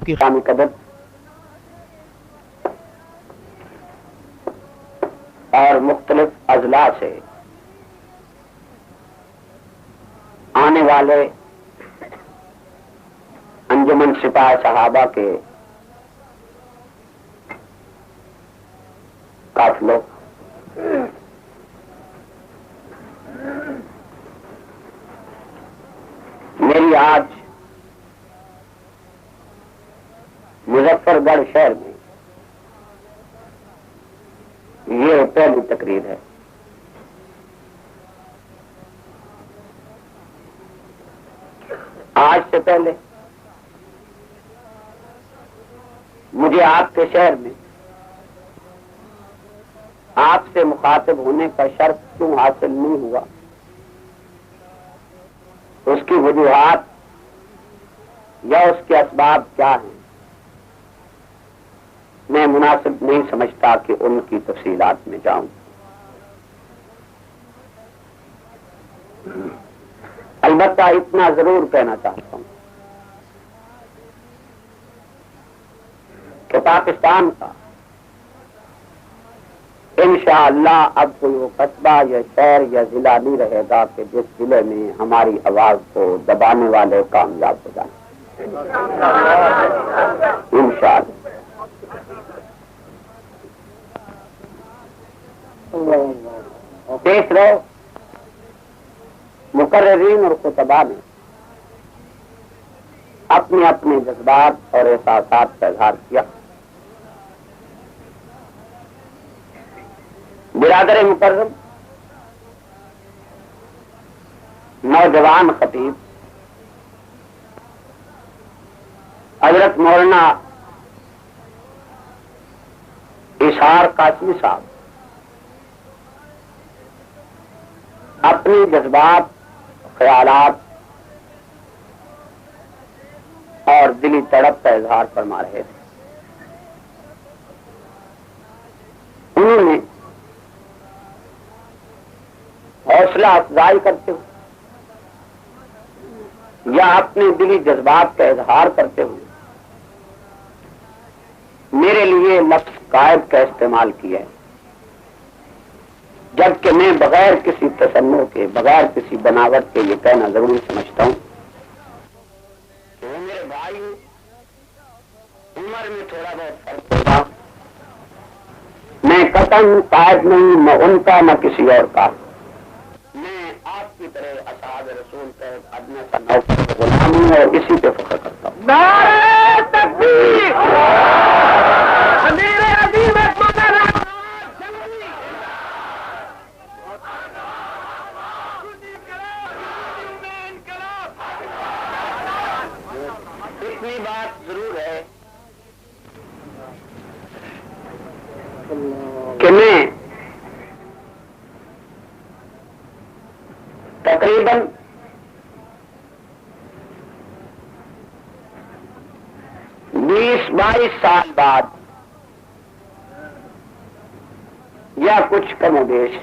کی قدر اور مختلف اضلاع سے آنے والے انجمن سپاہ صحابہ کے قافلوں، میری آج مظفر گڑھ شہر میں یہ پہلی تقریر ہے۔ آج سے پہلے مجھے آپ کے شہر میں آپ سے مخاطب ہونے کا شرف کیوں حاصل نہیں ہوا، اس کی وجوہات یا اس کے اسباب کیا ہیں، میں مناسب نہیں سمجھتا کہ ان کی تفصیلات میں جاؤں۔ البتہ اتنا ضرور کہنا چاہتا ہوں کہ پاکستان کا انشاءاللہ اب کوئی وہ قصبہ یا شہر یا ضلع نہیں رہے گا کہ جس ضلع میں ہماری آواز کو دبانے والے کامیاب ہو جائیں انشاءاللہ۔ دیکھ رہے مقررین اور خطباء نے اپنے اپنے جذبات اور احساسات کا اظہار کیا۔ برادر مکرم نوجوان خطیب حضرت مولانا اشار قاسمی صاحب اپنی جذبات، خیالات اور دلی تڑپ کا اظہار فرما رہے تھے۔ انہوں نے حوصلہ افزائی کرتے ہوئے یا اپنے دلی جذبات کا اظہار کرتے ہوئے میرے لیے لفظ قائد کا استعمال کیا ہے، جبکہ میں بغیر کسی تصنع کے، بغیر کسی بناوٹ کے یہ کہنا ضروری سمجھتا ہوں کہ وہ میرے بھائی عمر میں تھوڑا بہت فرق ہوگا، میں قطعاً قائد نہیں، نہ ان کا نہ کسی اور کا، میں آپ کی طرح اصحاب رسول کا ایک ادنیٰ سا نوکر غلام ہوں اور اسی پہ فخر کرتا ہوں۔ نعرہ تکبیر، امیر عظیم اتنی بات ضرور ہے کہ میں تقریباً 20-22 سال بعد یا کچھ کم و بیش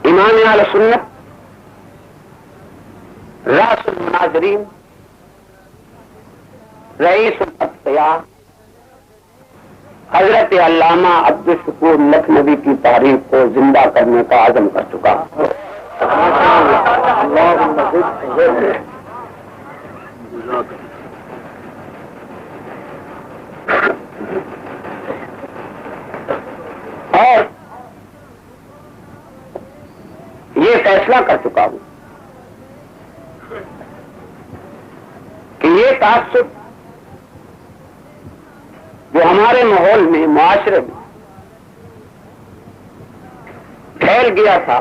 امام اہل سنت، راس المناظرین، رئیس الاتقیاء حضرت علامہ عبدالشکور لکھنوی کی تاریخ کو زندہ کرنے کا عزم کر چکا۔ اور یہ فیصلہ کر چکا ہوں کہ یہ تعصب جو ہمارے ماحول میں، معاشرے میں پھیل گیا تھا،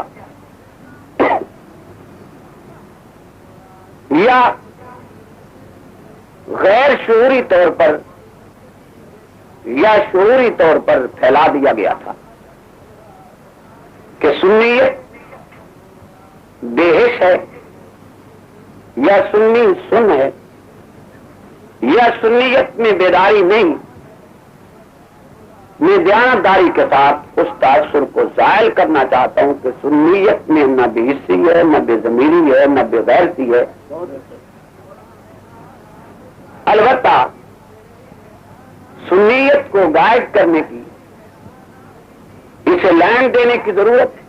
یا غیر شعوری طور پر یا شعوری طور پر پھیلا دیا گیا تھا کہ سنیت بےحش ہے، یا سنی سن ہے، یا سنیت میں بیداری نہیں، میں دیانتداری کے ساتھ اس تاثر کو زائل کرنا چاہتا ہوں کہ سنیت میں نہ بے حسی ہے، نہ بے ضمیری ہے، نہ بے غیرتی ہے، البتہ سنیت کو گائیڈ کرنے کی، اسے لین دینے کی ضرورت ہے،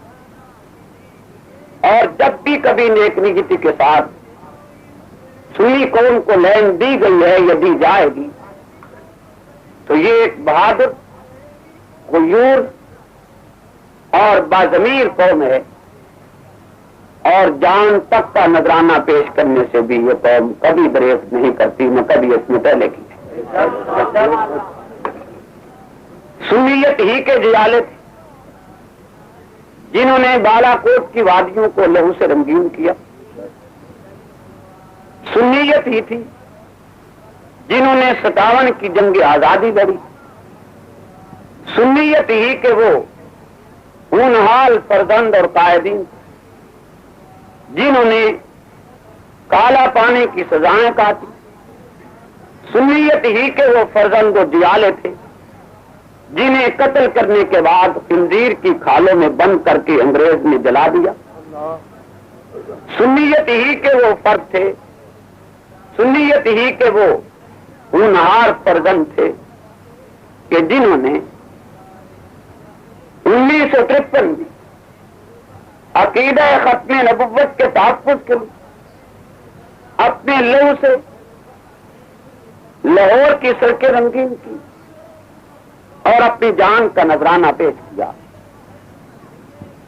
اور جب بھی کبھی نیک نیتی کے ساتھ سنی قوم کو لین دی گئی ہے یا دی جائے گی تو یہ ایک بہادر، غیور اور باضمیر قوم ہے، اور جان تک کا نذرانہ پیش کرنے سے بھی یہ قوم کبھی بریک نہیں کرتی، نہ کبھی اس میں پہلے کی ہے۔ سنیت ہی کے جیالے تھے جنہوں نے بالا کوٹ کی وادیوں کو لہو سے رنگین کیا، سنیت ہی تھی جنہوں نے 57 کی جنگ آزادی لڑی، سنیت ہی کہ وہ ہونہار فرزند اور قائدین جنہوں نے کالا پانے کی سزائیں کاٹی، سنیت ہی کہ وہ فرزند و دیالے تھے جنہیں قتل کرنے کے بعد خنزیر کی کھالوں میں بند کر کے انگریز نے جلا دیا، سنیت ہی کہ وہ فرد تھے، سنیت ہی کہ وہ ہونہار فرزند تھے کہ جنہوں نے 1953 میں عقیدہ ختم نبوت کے تحفظ کے لیے اپنے لہو سے لاہور کی سڑکیں رنگین کی اور اپنی جان کا نذرانہ پیش کیا،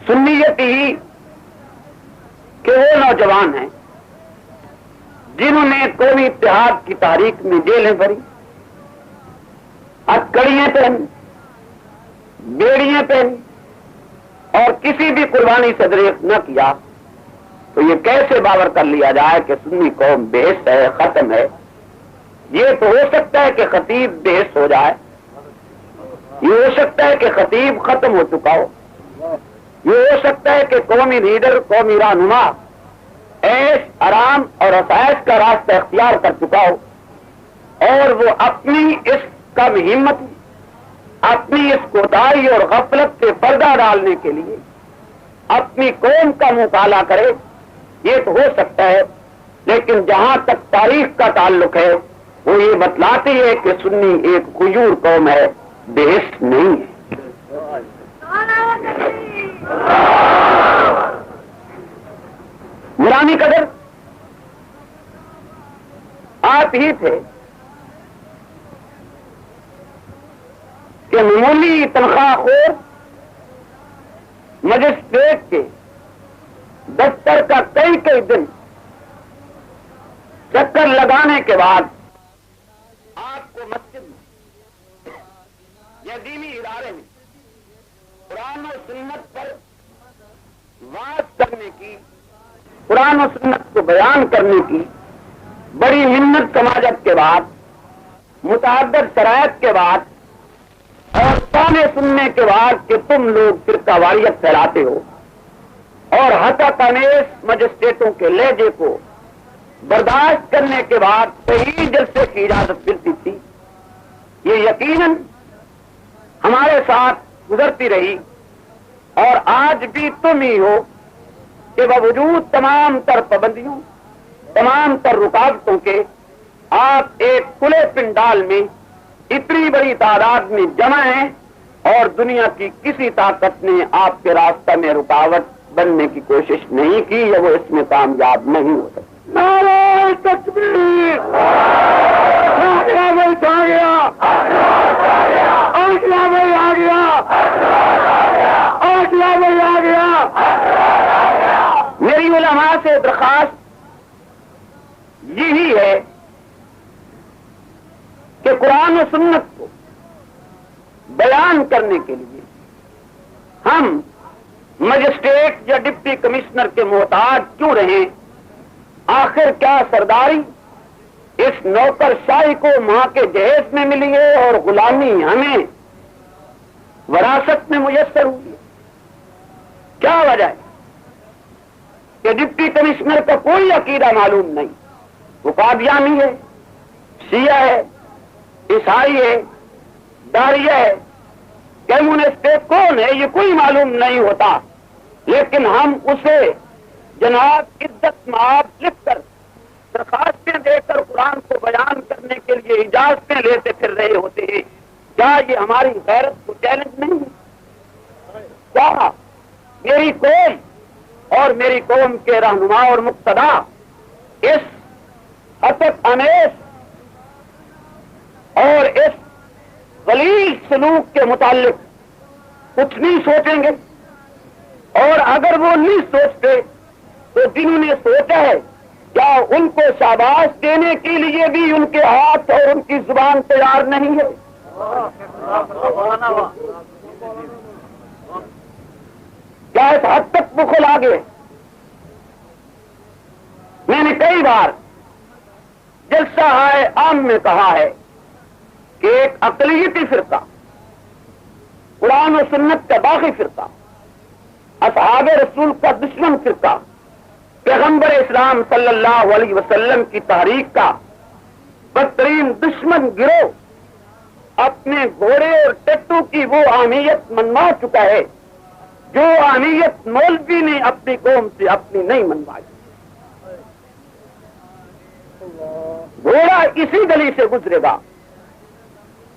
سنیت ہی کہ وہ نوجوان ہیں جنہوں نے قومی اتحاد کی تاریخ میں جیلیں بھری، ہتھکڑیاں پہنی، بیڑیاں پہنی اور کسی بھی قربانی سے دریغ نہ کیا، تو یہ کیسے باور کر لیا جائے کہ سنی قوم بےحس ہے، ختم ہے؟ یہ تو ہو سکتا ہے کہ خطیب بےحس ہو جائے، یہ ہو سکتا ہے کہ خطیب ختم ہو چکا ہو، یہ ہو سکتا ہے کہ قومی لیڈر، قومی رہنما عیش آرام اور آسائش کا راستہ اختیار کر چکا ہو، اور وہ اپنی اس کم ہمت، اپنی اس کوتاہی اور غفلت سے پردہ ڈالنے کے لیے اپنی قوم کا منہ کالا کرے، یہ تو ہو سکتا ہے، لیکن جہاں تک تاریخ کا تعلق ہے وہ یہ بتلاتی ہے کہ سنی ایک غیور قوم ہے، بےحس نہیں ہے۔ نورانی قدر آپ ہی تھے کہ معمولی تنخواہ خور مجسٹریٹ کے دفتر کا کئی دن چکر لگانے کے بعد آپ کو مسجد میں یا دینی ادارے میں قرآن و سنت پر واز کرنے کی، قرآن و سنت کو بیان کرنے کی بڑی منت سماجت کے بعد، متعدد شرائط کے بعد اور تانے سننے کے بعد کہ تم لوگ فرقہ واریت پھیلاتے ہو اور ہتک انیس مجسٹریٹوں کے لہجے کو برداشت کرنے کے بعد صحیح جلسے کی اجازت ملتی تھی، یہ یقیناً ہمارے ساتھ گزرتی رہی، اور آج بھی تم ہی ہو کہ باوجود تمام تر پابندیوں، تمام تر رکاوٹوں کے آپ ایک کھلے پنڈال میں اتنی بڑی تعداد میں جمع ہیں، اور دنیا کی کسی طاقت نے آپ کے راستہ میں رکاوٹ بننے کی کوشش نہیں کی، یا وہ اس میں کامیاب نہیں ہو سکتی۔ نعرہ تکبیر! آ گیا، آ گیا۔ میری علماء سے درخواست یہی ہے کہ قرآن و سنت کو بیان کرنے کے لیے ہم مجسٹریٹ یا ڈپٹی کمشنر کے محتاج کیوں رہیں؟ آخر کیا سرداری اس نوکر شاہی کو ماں کے جہیز میں ملی ہے اور غلامی ہمیں وراثت میں میسر ہوئی ہے؟ کیا وجہ ہے کہ ڈپٹی کمشنر کا کوئی عقیدہ معلوم نہیں، وہ قادیانی ہے، شیعہ ہے، عیسائی ہے، داریہ ہے، کمیونسٹ ہے، کون ہے یہ کوئی معلوم نہیں ہوتا، لیکن ہم اسے جناب عزت معاب لکھ کر درخواستیں دے کر قرآن کو بیان کرنے کے سے اجازتیں لیتے پھر رہے ہوتے ہیں، کیا یہ ہماری غیرت کو چیلنج نہیں ہے؟ کیا میری قوم اور میری قوم کے رہنما اور مقتدا اس حسد امیز اور اس غلیظ سلوک کے متعلق کچھ نہیں سوچیں گے؟ اور اگر وہ نہیں سوچتے تو جنہوں نے سوچا ہے کیا ان کو شاباش دینے کے لیے بھی ان کے ہاتھ اور ان کی زبان تیار نہیں ہے؟ کیا اس حد تک بخل آ گئے؟ میں نے کئی بار جلسہ عام میں کہا ہے کہ ایک اقلیتی فرقہ، قرآن و سنت کا باغی فرقہ، اصحاب رسول کا دشمن فرقہ، پیغمبر اسلام صلی اللہ علیہ وسلم کی تحریک کا بدترین دشمن گروہ اپنے گھوڑے اور ٹٹو کی وہ اہمیت منوا چکا ہے جو اہمیت مولوی نے اپنی قوم سے اپنی نہیں منوائی۔ گھوڑا اسی گلی سے گزرے گا،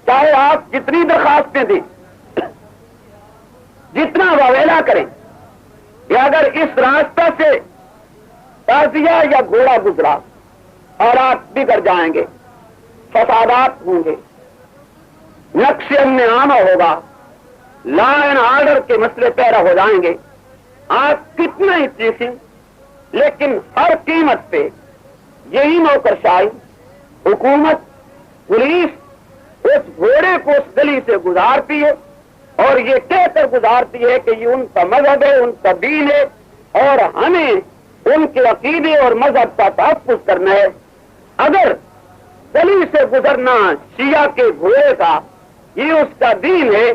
چاہے آپ جتنی درخواستیں دیں، جتنا واویلا کریں، یا اگر اس راستہ سے تازیہ یا گھوڑا گزرا حالات بگڑ جائیں گے، فسادات ہوں گے، نقش امن عامہ ہوگا، لا اینڈ آرڈر کے مسئلے پیدا ہو جائیں گے۔ آپ کتنا ہی چیخیں لیکن ہر قیمت پہ یہی نوکرشاہی، حکومت، پولیس اس گھوڑے کو اس گلی سے گزارتی ہے اور یہ کہہ کر گزارتی ہے کہ یہ ان کا مذہب ہے، ان کا دین ہے اور ہمیں ان کے عقیدے اور مذہب کا تحفظ کرنا ہے۔ اگر گلی سے گزرنا شیعہ کے گھوڑے کا یہ اس کا دین ہے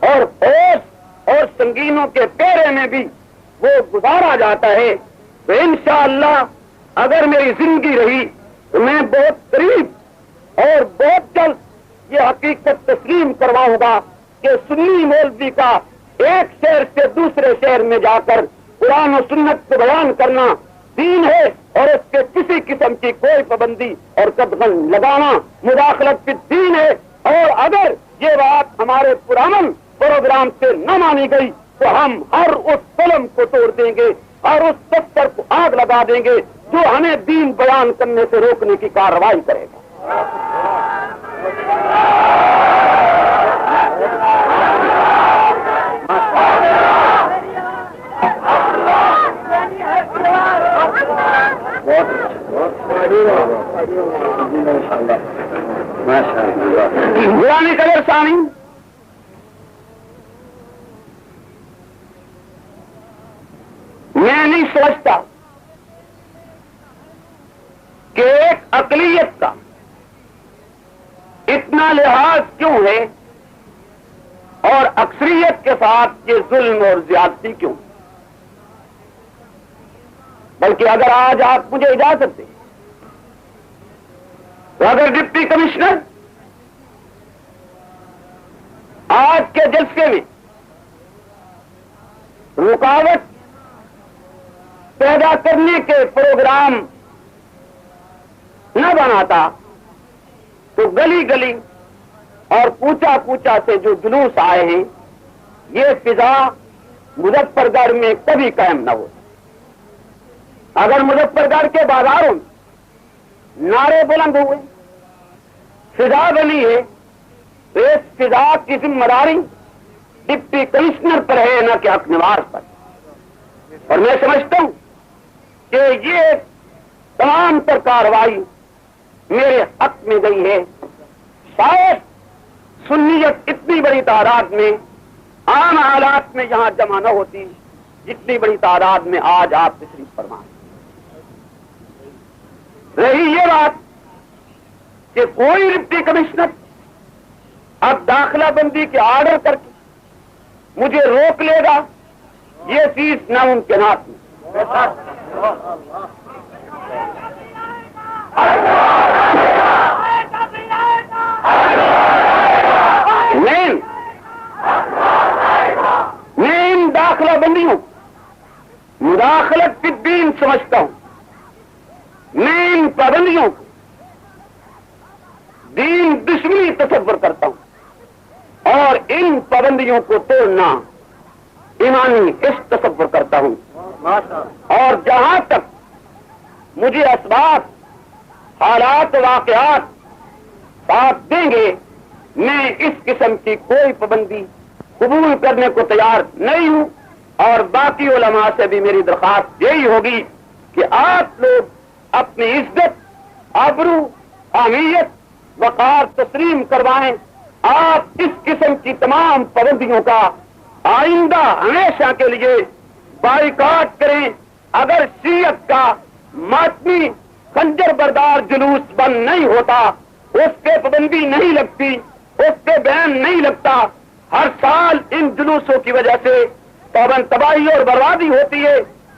اور اوس اور سنگینوں کے پیرے میں بھی وہ گزارا جاتا ہے تو انشاءاللہ اگر میری زندگی رہی تو میں بہت قریب اور بہت جلد یہ حقیقت تسلیم کرواؤں گا کہ سنی مولوی کا ایک شہر سے دوسرے شہر میں جا کر قرآن و سنت کو بیان کرنا دین ہے اور اس کے کسی قسم کی کوئی پابندی اور قدغن لگانا مداخلت فی الدین ہے۔ اور اگر یہ بات ہمارے پرامن پروگرام سے نہ مانی گئی تو ہم ہر اس قلم کو توڑ دیں گے، ہر اس دفتر کو آگ لگا دیں گے جو ہمیں دین بیان کرنے سے روکنے کی کارروائی کرے گا۔ قرآن قدر ثانی میں نہیں سمجھتا کہ ایک اقلیت کا اتنا لحاظ کیوں ہے اور اکثریت کے ساتھ یہ ظلم اور زیادتی کیوں؟ بلکہ اگر آج آپ مجھے اجازت دیں تو اگر ڈپٹی کمشنر آج کے جلسے میں رکاوٹ پیدا کرنے کے پروگرام نہ بناتا تو گلی گلی اور کوچا کوچا سے جو جلوس آئے ہیں یہ فضا مظفر گڑھ میں کبھی قائم نہ ہو۔ اگر مظفر گڑھ کے بازاروں میں نعرے بلند ہوئے، فضا بنی ہے تو اس فضا کی ذمہ داری ڈپٹی کمشنر پر ہے نہ کہ حق نواز پر۔ اور میں سمجھتا ہوں کہ یہ تمام تر کارروائی میرے حق میں گئی ہے۔ شاید سنیت اتنی بڑی تعداد میں عام حالات میں یہاں جمع نہ ہوتی جتنی بڑی تعداد میں آج آپ تشریف فرما۔ رہی یہ بات کہ کوئی ڈپٹی کمشنر اب داخلہ بندی کے آرڈر کر کے مجھے روک لے گا، یہ چیز ناممکنات میں۔ میں ان داخلہ بندیوں مداخلت فی الدین سمجھتا ہوں، میں ان پابندیوں کو دین دشمنی تصور کرتا ہوں اور ان پابندیوں کو توڑنا ایمانی عشق تصور کرتا ہوں، اور جہاں تک مجھے اسباب حالات واقعات ساتھ دیں گے میں اس قسم کی کوئی پابندی قبول کرنے کو تیار نہیں ہوں، اور باقی علماء سے بھی میری درخواست یہی ہوگی کہ آپ لوگ اپنی عزت، آبرو، اہمیت، وقار تسلیم کروائیں۔ آپ اس قسم کی تمام پابندیوں کا آئندہ ہمیشہ کے لیے بائیکاٹ کریں۔ اگر شیعت کا ماتمی خنجر بردار جلوس بند نہیں ہوتا، اس پہ پابندی نہیں لگتی، اس پہ بین نہیں لگتا، ہر سال ان جلوسوں کی وجہ سے تباہی اور بربادی ہوتی ہے،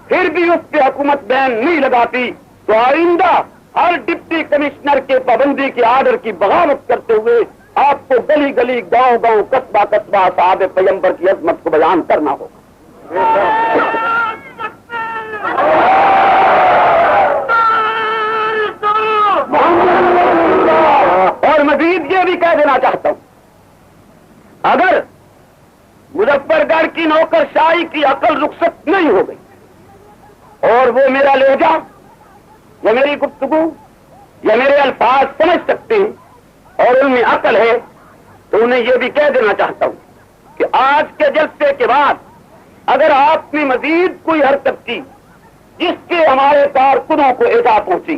پھر بھی اس پہ حکومت بین نہیں لگاتی، تو آئندہ ہر ڈپٹی کمشنر کے پابندی کے آرڈر کی بغاوت کرتے ہوئے آپ کو گلی گلی، گاؤں گاؤں، قصبہ قصبہ صحابہ پیغمبر کی عظمت کو بیان کرنا ہوگا۔ اور مزید یہ بھی کہہ دینا چاہتا ہوں، اگر مظفر گڑھ کی نوکر شاہی کی عقل رخصت نہیں ہو گئی اور وہ میرا لہجہ یا میری گفتگو یا میرے الفاظ سمجھ سکتے ہیں اور ان میں عقل ہے، تو انہیں یہ بھی کہہ دینا چاہتا ہوں کہ آج کے جلسے کے بعد اگر آپ نے مزید کوئی حرکت کی جس کے ہمارے کارکنوں کو ایذا پہنچی،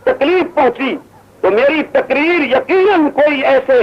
تکلیف پہنچی، تو میری تقریر یقیناً کوئی ایسے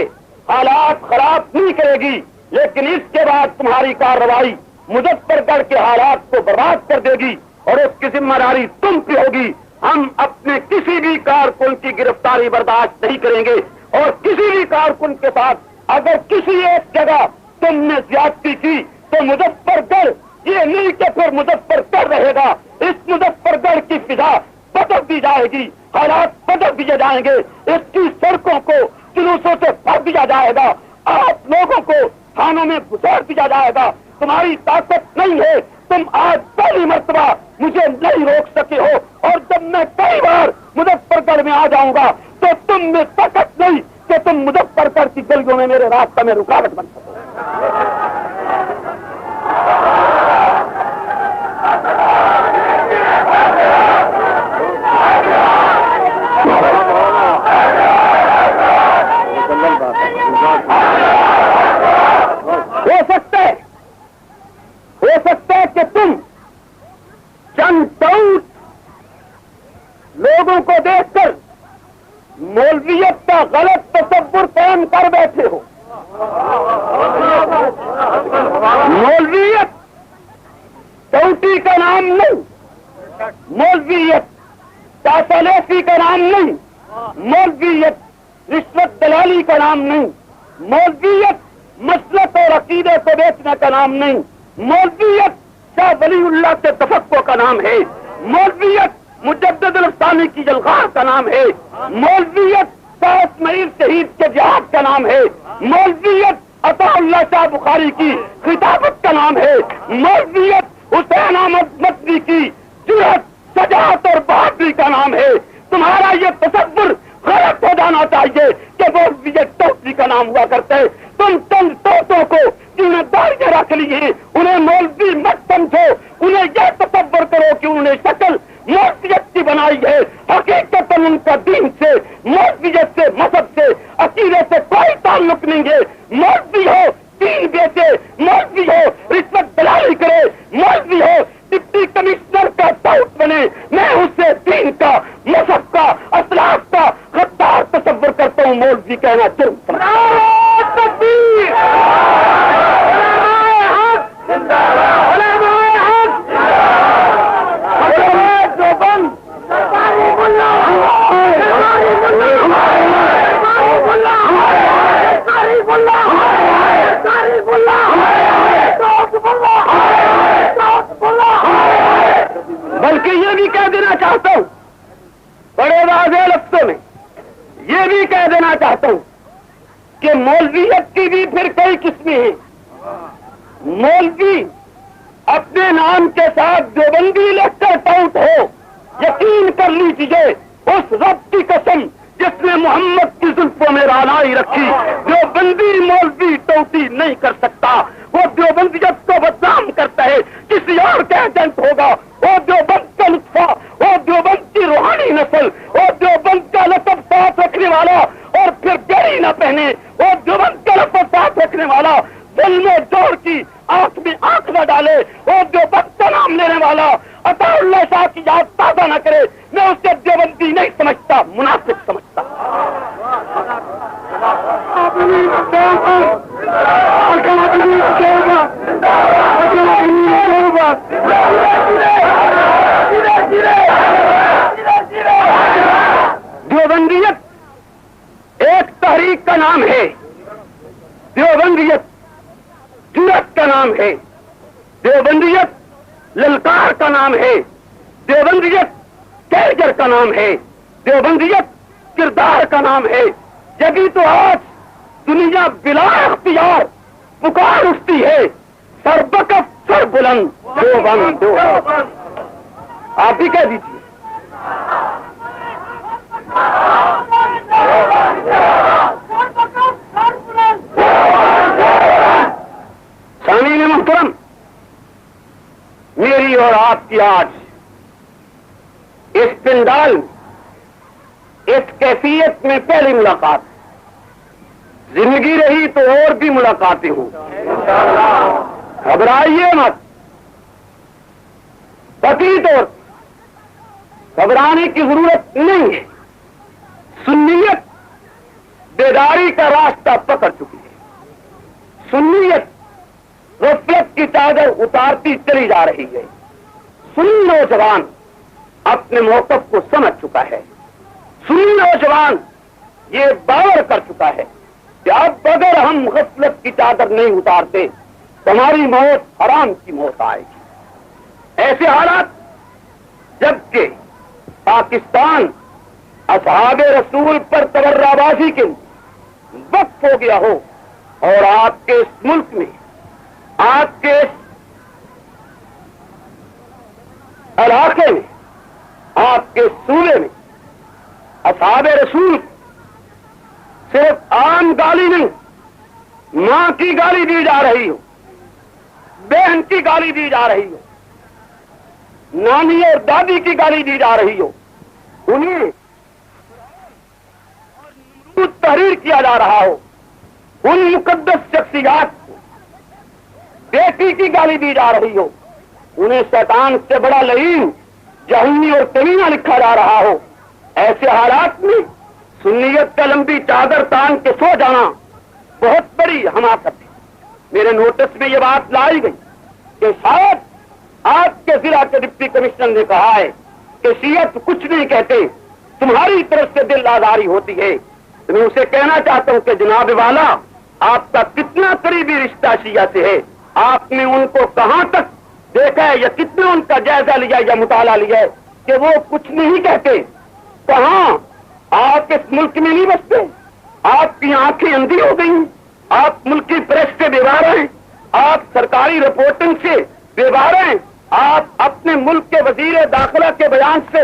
حالات خراب نہیں کرے گی، لیکن اس کے بعد تمہاری کارروائی مظفر گڑھ کے حالات کو برباد کر دے گی اور اس کی ذمہ داری تم پہ ہوگی۔ ہم اپنے کسی بھی کارکن کی گرفتاری برداشت نہیں کریں گے، اور کسی بھی کارکن کے ساتھ اگر کسی ایک جگہ تم نے زیادتی کی تو مظفر گڑھ یہ نہیں کہ پھر مظفر گڑھ رہے گا، اس مظفر گڑھ کی فضا بدل دی جائے گی، حالات بدل دیے جائیں گے، اس کی سڑکوں کو جلوسوں سے بھر دیا جائے گا، آپ لوگوں کو تھانوں میں گزار دیا جائے گا۔ تمہاری طاقت نہیں ہے، تم آج پہلی مرتبہ مجھے نہیں روک سکے ہو، اور جب میں کئی بار مظفر گڑھ میں آ جاؤں گا تو تم میں طاقت نہیں کہ تم مظفر گڑھ کی گلیوں میں میرے راستہ میں رکاوٹ بن سکو۔ ہو سکتا ہے کہ تم چند ٹوٹ لوگوں کو دیکھ کر مولویت کا غلط تصور قائم کر بیٹھے ہو۔ مولویت ٹوٹی کا نام نہیں، مولویت تاسلیسی کا نام نہیں، مولویت رشوت دلالی کا نام نہیں، مولویت مسلک اور عقیدے کو بیچنے کا نام نہیں، مولویت شاہ ولی اللہ کے تفقع کا نام ہے، مولویت مجدد الثانی کی جلغار کا نام ہے، مولویت شاہ اسماعیل شہید کے جہاد کا نام ہے، مولویت عطا اللہ شاہ بخاری کی خطابت کا نام ہے، مولویت حسین احمد مدنی کی جرأت، شجاعت اور بہادری کا نام ہے۔ تمہارا یہ تصور غلط ہو جانا چاہیے کہ مولویت ٹوٹی کا نام ہوا کرتے۔ تم چند ٹوٹوں کو جنہیں داڑیاں رکھ لی ہیں انہیں مولوی مت سمجھو، انہیں یہ تصور کرو کہ انہوں نے شکل مولویت کی بنائی ہے، حقیقت ان کا دین سے، مولویت سے، مذہب سے، عقیدے سے کوئی تعلق نہیں ہے۔ مولوی ہو دین بیچے، مولوی ہو رشوت دلالی کرے، مولوی ہو ڈپٹی کمشنر کا ٹاؤٹ بنے، میں اسے دین کا، مذہب کا، اسلاف کا غدار تصور کرتا ہوں۔ مولوی کہنا جرم بلکہ یہ بھی کہہ دینا چاہتا ہوں بڑے واضح لفظوں میں، یہ بھی کہہ دینا چاہتا ہوں کہ مولویت کی بھی پھر کئی قسمیں ہیں۔ مولوی اپنے نام کے ساتھ دیوبندی لکھ کر ٹاؤٹ ہو، یقین کر لیجیے اس رب کی قسم جس نے محمد کی زلفوں میں دانائی رکھی. دیوبندی مولوی ٹوٹی نہیں کر سکتا. وہ دیوبندیت کو بدنام کرتا ہے کسی اور کا ایجنٹ ہوگا. وہ دیوبند کا نطفہ, وہ دیوبند کی روحانی نسل, وہ دیوبند کا لقب ساتھ رکھنے والا اور پھر گڑی نہ پہنے, وہ دیوبند کا لقب ساتھ رکھنے والا ظلم و جور کی آنکھ میں آنکھ نہ ڈالے, وہ دیوبند کا نام لینے والا عطا اللہ شاہ کی یاد تازہ نہ کرے. میں اسے دیوبندی نہیں سمجھتا, منافق سمجھتا. دیوبندیت ایک تحریک کا نام ہے, دیوبندیت جرأت کا نام ہے, دیوبندیت للکار کا نام ہے, دیوبندیت کیریئر کا نام ہے, دیوبندیت کردار کا نام ہے. جبھی تو آج دنیا بلا اختیار پکار اٹھتی ہے, سر بکف سر بلند دیوبند. آپ بھی کہہ دیجیے. سامعین محترم, میری اور آپ کی آج اس پنڈال اس کیفیت میں پہلی ملاقات. زندگی رہی تو اور بھی ملاقاتیں ہوں. گھبرائیے مت, قطعی طور گھبرانے کی ضرورت نہیں ہے. سنیت بیداری کا راستہ پکڑ چکی ہے. سنیت غفلت کی چادر اتارتی چلی جا رہی ہے. سنی نوجوان اپنے موقف کو سمجھ چکا ہے. سنی نوجوان یہ باور کر چکا ہے کہ اب اگر ہم غفلت کی چادر نہیں اتارتے تو ہماری موت حرام کی موت آئے گی. ایسے حالات جبکہ پاکستان اصحاب رسول پر تبرہ بازی کے وقف ہو گیا ہو اور آپ کے اس ملک میں, آپ کے اس علاقے میں, آپ کے صوبے میں اصحاب رسول صرف عام گالی نہیں, ماں کی گالی دی جا رہی ہو, بہن کی گالی دی جا رہی ہو, نانی اور دادی کی گالی دی جا رہی ہو, انہیں تحریر کیا جا رہا ہو, ان مقدس شخصیات کو بیٹی کی گالی دی جا رہی ہو, انہیں شیطان سے بڑا لعین, جہنمی اور کمینہ لکھا جا رہا ہو. ایسے حالات میں سنیت کا لمبی چادر تان کے سو جانا بہت بڑی حماقت ہے. میرے نوٹس میں یہ بات لائی گئی کہ شاید آپ کے ضلع کے ڈپٹی کمشنر نے کہا ہے کہ شیعت کچھ نہیں کہتے, تمہاری طرف سے دل آزاری ہوتی ہے. تو میں اسے کہنا چاہتا ہوں کہ جناب والا, آپ کا کتنا قریبی رشتہ شیعہ سے ہے؟ آپ نے ان کو کہاں تک دیکھا ہے یا کتنا ان کا جائزہ لیا یا مطالعہ لیا ہے کہ وہ کچھ نہیں کہتے؟ کہاں؟ آپ اس ملک میں نہیں بستے, آپ کی آنکھیں اندھی ہو گئی ہیں, آپ ملکی پریس سے بیوار ہیں, آپ سرکاری رپورٹنگ سے بیوار ہیں, آپ اپنے ملک کے وزیر داخلہ کے بیان سے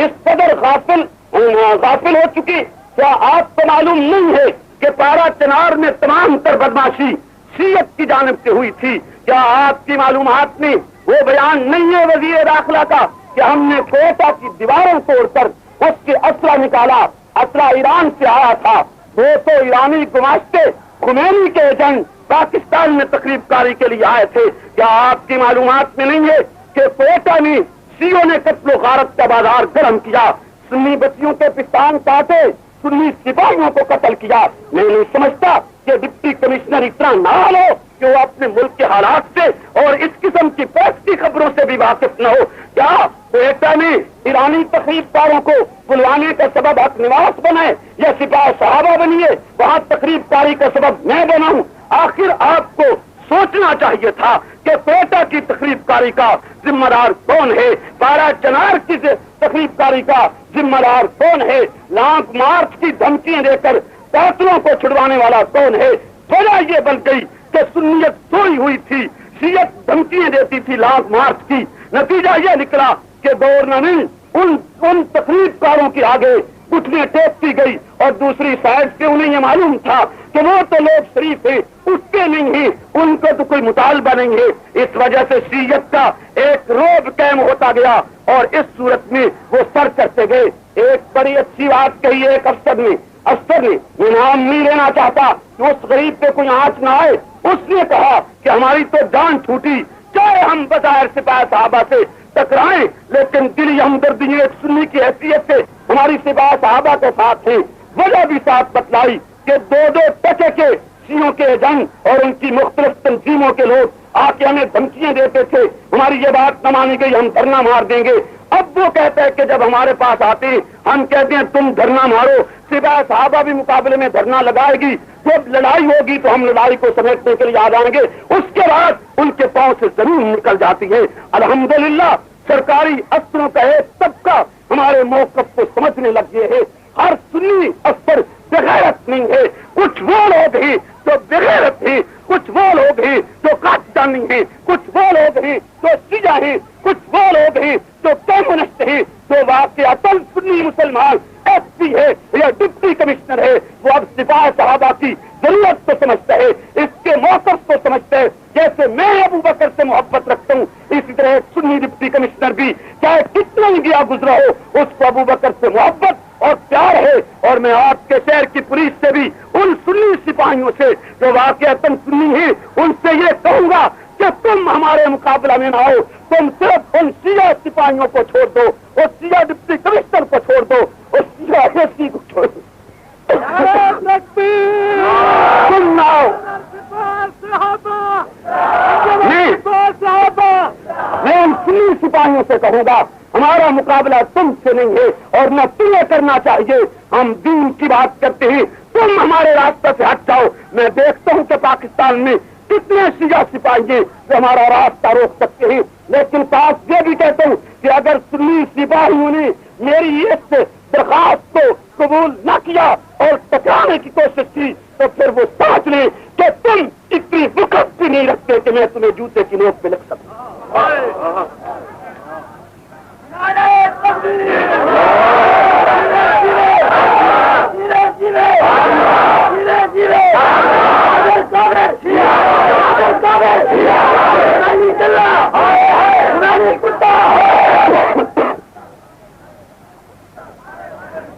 اس قدر غافل ہو چکے. کیا آپ کو معلوم نہیں ہے کہ پارا چنار میں تمام تر بدماشی شیعت کی جانب سے ہوئی تھی؟ کیا آپ کی معلومات میں وہ بیان نہیں ہے وزیر داخلہ کا کہ ہم نے کوئٹہ کی دیواروں توڑ کر اس کے اسلحہ نکالا؟ اسلحہ ایران سے آیا تھا. 200 ایرانی گماشتے خمینی کے ایجنٹ پاکستان میں تقریب کاری کے لیے آئے تھے. کیا آپ کی معلومات میں نہیں ہے کہ کوئٹہ میں شیعوں نے قتل و غارت کا بازار گرم کیا, سنی بچیوں کے پستان کاٹے, سنی سپاہیوں کو قتل کیا؟ میں نہیں سمجھتا کہ ڈپٹی کمشنر اتنا نااہل ہو کہ وہ اپنے ملک کے حالات سے اور اس قسم کی پریس کی خبروں سے بھی واقف نہ ہو. کیا کوئٹہ میں ایرانی تقریب کاروں کو بلوانے کا سبب حق نواس بنائے یا سپاہ صحابہ بنیے وہاں تقریب کاری کا سبب میں بنا ہوں؟ آخر آپ کو سوچنا چاہیے تھا کہ کوئٹہ کی تقریب کاری کا ذمہ دار کون ہے, پارا چنار کی تقریب کاری کا ذمہ دار کون ہے, لانگ مارچ کی دھمکیاں دے کر قاتلوں کو چھڑوانے والا کون ہے. وجہ یہ بن گئی کہ سنیت سوئی ہوئی تھی, شیعت دھمکیاں دیتی تھی لانگ مارچ کی. نتیجہ یہ نکلا کہ گورنر نے ان تقریب کاروں کے آگے گھٹنے ٹیکتی گئی، اور دوسری سائڈ سے انہیں یہ معلوم تھا کہ وہ تو لوگ شریف ہیں، اٹھتے نہیں ہیں، ان کو تو کوئی مطالبہ نہیں ہے۔ اس وجہ سے شیعت کا ایک روب قائم ہوتا گیا، اور اس صورت میں وہ سر کرتے گئے۔ ایک بڑی اچھی بات کہی ہے ایک افسر نے یہ نام نہیں لینا چاہتا کہ اس غریب پہ کوئی آنچ نہ آئے، اس نے کہا کہ ہماری تو جان چھوٹی، چاہے ہم بظاہر سپاہ صحابہ سے ٹکرائیں، لیکن دلی ہمدردی ایک سنی کی حیثیت سے ہماری سپاہ صحابہ کے ساتھ ہیں۔ وجہ بھی ساتھ بتلائی کہ دو ٹکے کے شیعوں کے جنگ اور ان کی مختلف تنظیموں کے لوگ آ کے ہمیں دھمکیاں دیتے تھے، ہماری یہ بات نہ مانی گئی ہم دھرنا مار دیں گے۔ اب وہ کہتا ہے کہ جب ہمارے پاس آتے ہیں ہم کہتے ہیں تم دھرنا مارو، سپاہ صحابہ بھی مقابلے میں دھرنا لگائے گی، جب لڑائی ہوگی تو ہم لڑائی کو سمیٹنے کے لیے آ جائیں گے، اس کے بعد ان کے پاؤں سے زمین نکل جاتی ہے۔ الحمدللہ سرکاری افسروں کا ایک طبقہ ہمارے موقف کو سمجھنے لگ گئے ہے۔ ہر سنی افسر بغیرت نہیں ہے، کچھ وہ لوگ ہیں جو بغیرت ہیں، کچھ وہ لوگ ہیں جو قادیانی ہیں، کچھ وہ لوگ ہیں جو شیعہ ہیں، کچھ وہ لوگ ہیں جو کمیونسٹ ہیں، جو واقعتاً سنی مسلمان ایس پی ہے یا ڈپٹی کمشنر ہے، وہ اب سپاہ صحابہ کی ضرورت کو سمجھتا ہے، اس کے موقف کو سمجھتا ہے۔ جیسے میں ابو بکر سے محبت رکھتا ہوں، اسی طرح ایک سنی ڈپٹی کمشنر بھی چاہے کتنا ہی گیا گزرا ہو، اس کو ابو بکر سے محبت اور پیار ہے۔ اور میں آپ کے شہر کی پولیس سے بھی ان سنی سپاہیوں سے جو واقعتاً سنی ہیں ان سے یہ کہوں گا کہ تم ہمارے مقابلہ میں نہ آؤ، تم صرف ان شیعہ سپاہیوں کو چھوڑ دو، اس شیعہ ڈپٹی کمشنر کو چھوڑ دو، اس شیعہ ایس پی کو چھوڑ دو۔ تم نہ آؤ۔ میں ان سنی سپاہیوں سے کہوں گا ہمارا مقابلہ تم سے نہیں ہے اور نہ تمہیں کرنا چاہیے، ہم دین کی بات کرتے ہیں، تم ہمارے راستے سے ہٹ جاؤ۔ میں دیکھتا ہوں کہ پاکستان میں کتنے شیعہ سپاہی ہیں جو ہمارا راستہ روک سکتے ہیں، لیکن ساتھ یہ بھی کہتا ہوں کہ اگر سنی سپاہیوں نے میری اس درخواست کو قبول نہ کیا اور ٹکرانے کی کوشش کی تو پھر وہ سمجھ لیں کہ تم اتنی وقت بھی نہیں رکھتے کہ میں تمہیں جوتے کی نوک پہ لکھ سکوں۔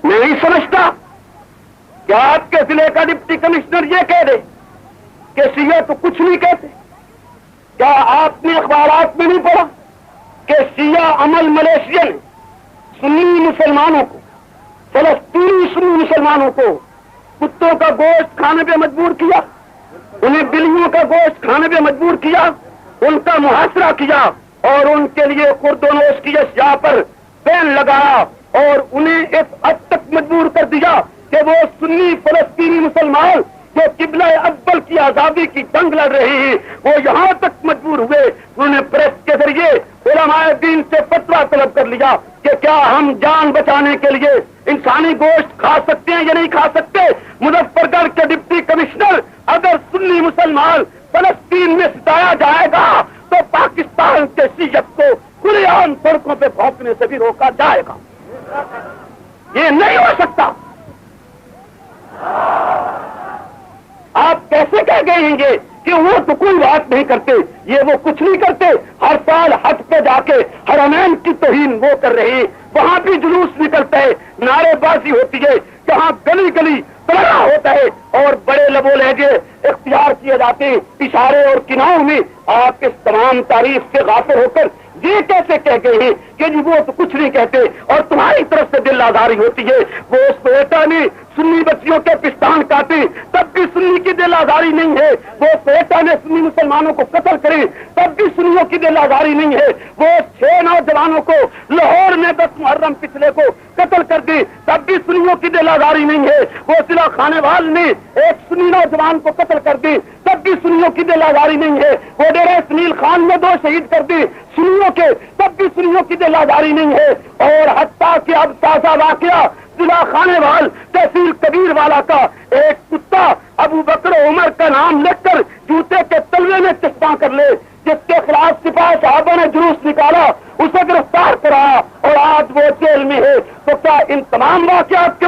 میں نہیں سمجھتا کہ آپ کے ضلع کا ڈپٹی کمشنر یہ کہہ دے کہ شیعہ تو کچھ نہیں کہتے۔ کیا آپ نے اخبارات میں نہیں پڑھا کہ شیعہ عمل ملیشیا نے سنی مسلمانوں کو، فلسطینی سنی مسلمانوں کو کتوں کا گوشت کھانے پہ مجبور کیا، انہیں بلیوں کا گوشت کھانے پہ مجبور کیا، ان کا محاصرہ کیا اور ان کے لیے خرد و نوش کی اشیاء پر بین لگایا اور انہیں اس حد تک مجبور کر دیا کہ وہ سنی فلسطینی مسلمان جو قبلہ اول کی آزادی کی جنگ لڑ رہے ہیں وہ یہاں تک مجبور ہوئے، انہوں نے پریس کے ذریعے علماء دین سے فتویٰ طلب کر لیا کہ کیا ہم جان بچانے کے لیے انسانی گوشت کھا سکتے ہیں یا نہیں کھا سکتے۔ مظفر گڑھ کے ڈپٹی کمشنر اگر سنی مسلمان فلسطین میں ستایا جائے گا تو پاکستان کے شیعت کو کھلے عام سڑکوں پہ بھونکنے سے بھی روکا جائے گا۔ یہ نہیں ہو سکتا۔ آپ کیسے کہہ گئے ہیں گے کہ وہ تو کوئی بات نہیں کرتے، یہ وہ کچھ نہیں کرتے، ہر سال حج پہ جا کے حرمین کی توہین وہ کر رہے ہیں، وہاں بھی جلوس نکلتا ہے، نعرے بازی ہوتی ہے، جہاں گلی گلی طلبا ہوتا ہے اور بڑے لب و لہجے اختیار کیے جاتے ہیں اشارے اور کناؤں میں۔ آپ اس تمام تعریف سے غافل ہو کر یہ کیسے کہہ گئے ہیں کہ جی وہ تو کچھ نہیں کہتے اور تمہاری طرف سے دل آزاری ہوتی ہے؟ وہ اس بیٹا نے سنی بچیوں کے پستان کاٹے تب بھی سنی کی دل آزاری نہیں ہے، وہ بیٹا نے سنی مسلمانوں کو قتل کرے تب بھی سنیوں کی دل آزاری نہیں ہے، وہ 6 نوجوانوں کو لاہور میں 10 محرم پچھلے کو قتل کر دی تب بھی سنیوں کی دل آزاری نہیں ہے، وہ ضلع خانے وال نے ایک سنی نوجوان کو قتل کر دی تب بھی سنیوں کی دل آزاری نہیں ہے، وہ ڈیرہ اسماعیل خان نے 2 شہید کر دی سنیوں کے تب بھی سنیوں کی دل آزاری نہیں ہے۔ اور حتیٰ کہ اب تازہ واقعہ ضلع خانے وال تحصیل کبیر والا کا ایک کتا ابو بکر عمر کا نام لکھ کر جوتے کے تلوے میں چسپاں کر لے، جس کے خلاف سپاہ صحابہ نے جلوس نکالا، اسے گرفتار کرایا اور آج وہ جیل میں ہے۔ تو کیا ان تمام واقعات کے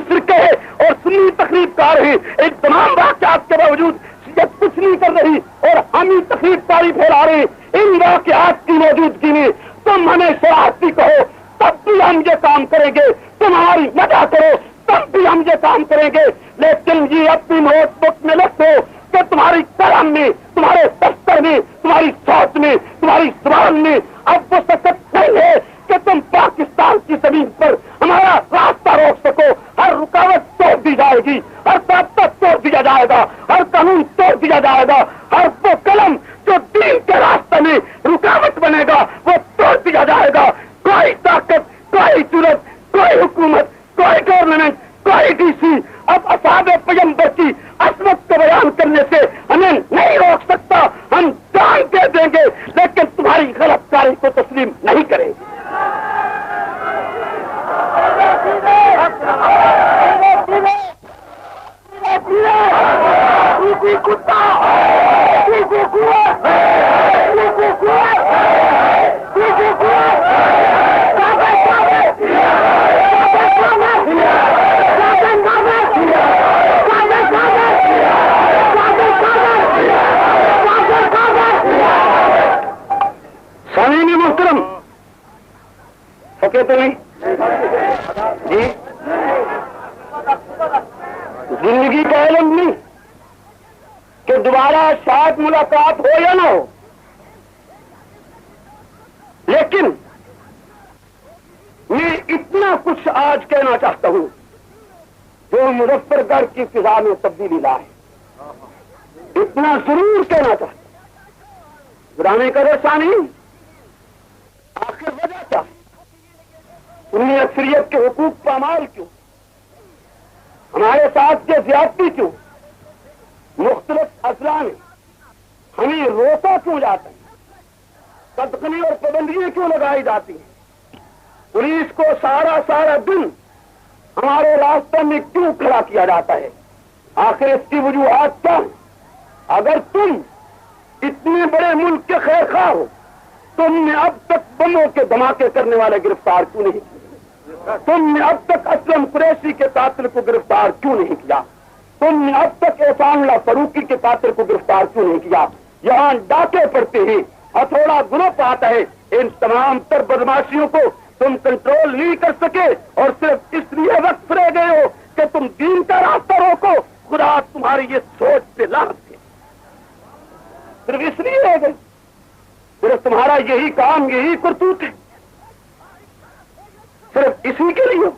فرقے اور سنی تخریب کار ہیں، ان تمام واقعات کے باوجود شریعت کچھ نہیں کر رہی اور ہم ہی تخریب کاری پھیلا رہے ہیں۔ ان واقعات کی موجودگی میں تم ہمیں شراعتی کہو تب بھی ہم یہ کام کریں گے، تمہاری مدد کرو تب بھی ہم یہ کام کریں گے، لیکن یہ اپنی نوٹ بک میں لکھ دو کہ تمہاری قلم میں، تمہارے دفتر میں، تمہاری سوچ میں، تمہاری زبان میں اب وہ سکت نہیں ہے کہ تم پاکستان کی زمین پر ہمارا راستہ روک سکو۔ ہر رکاوٹ توڑ دی جائے گی، ہر ضابطہ توڑ دیا جائے گا، ہر قانون توڑ دیا جائے گا، ہر وہ قلم جو دین کے راستے میں رکاوٹ بنے گا وہ توڑ دیا جائے گا۔ کوئی طاقت، کوئی جرت، کوئی حکومت، کوئی گورنمنٹ، کوئی ڈی سی اب اصحاب پیغمبر کی عظمت کو بیان کرنے سے ہمیں نہیں روک سکتا۔ ہم جان دے دیں گے لیکن تمہاری غلط کاری کو تسلیم نہیں کریں گے۔ سامعین محترم، تو نہیں جی، زندگی کا علم نہیں کہ دوبارہ شاید ملاقات ہو یا نہ ہو، لیکن میں اتنا کچھ آج کہنا چاہتا ہوں جو مظفر گڑھ کی فضا میں تبدیلی لائے، اتنا ضرور کہنا چاہتا ہوں۔ گرامی کرے ثانی، آخر وجہ کیا ہے؟ سنی اکثریت کے حقوق پامال کیوں؟ ہمارے ساتھ یہ زیادتی کیوں؟ مختلف اضلاع میں ہمیں روکا کیوں جاتا ہے؟ قدغنی اور پابندیاں کیوں لگائی جاتی ہیں؟ پولیس کو سارا دن ہمارے راستے میں کیوں کھڑا کیا جاتا ہے؟ آخر اس کی وجوہات کیا ہیں؟ اگر تم اتنے بڑے ملک کے خیر خواہ ہو، تم نے اب تک بموں کے دھماکے کرنے والے گرفتار کیوں نہیں کیے؟ تم نے اب تک اسلم قریشی کے قاتل کو گرفتار کیوں نہیں کیا؟ تم نے اب تک احسان اللہ فاروقی کے قاتل کو گرفتار کیوں نہیں کیا؟ یہاں ڈاکے پڑتے ہیں، ہتھوڑا گروپ آتا ہے، ان تمام تر بدماشیوں کو تم کنٹرول نہیں کر سکے اور صرف اس لیے وقت رہ گئے ہو کہ تم دین کا راستہ روکو۔ خدا تمہاری یہ سوچ سے لعنت ہے، صرف اس لیے رہ گئے، صرف تمہارا یہی کام، یہی کرتوت ہے، صرف اسی کے لیے۔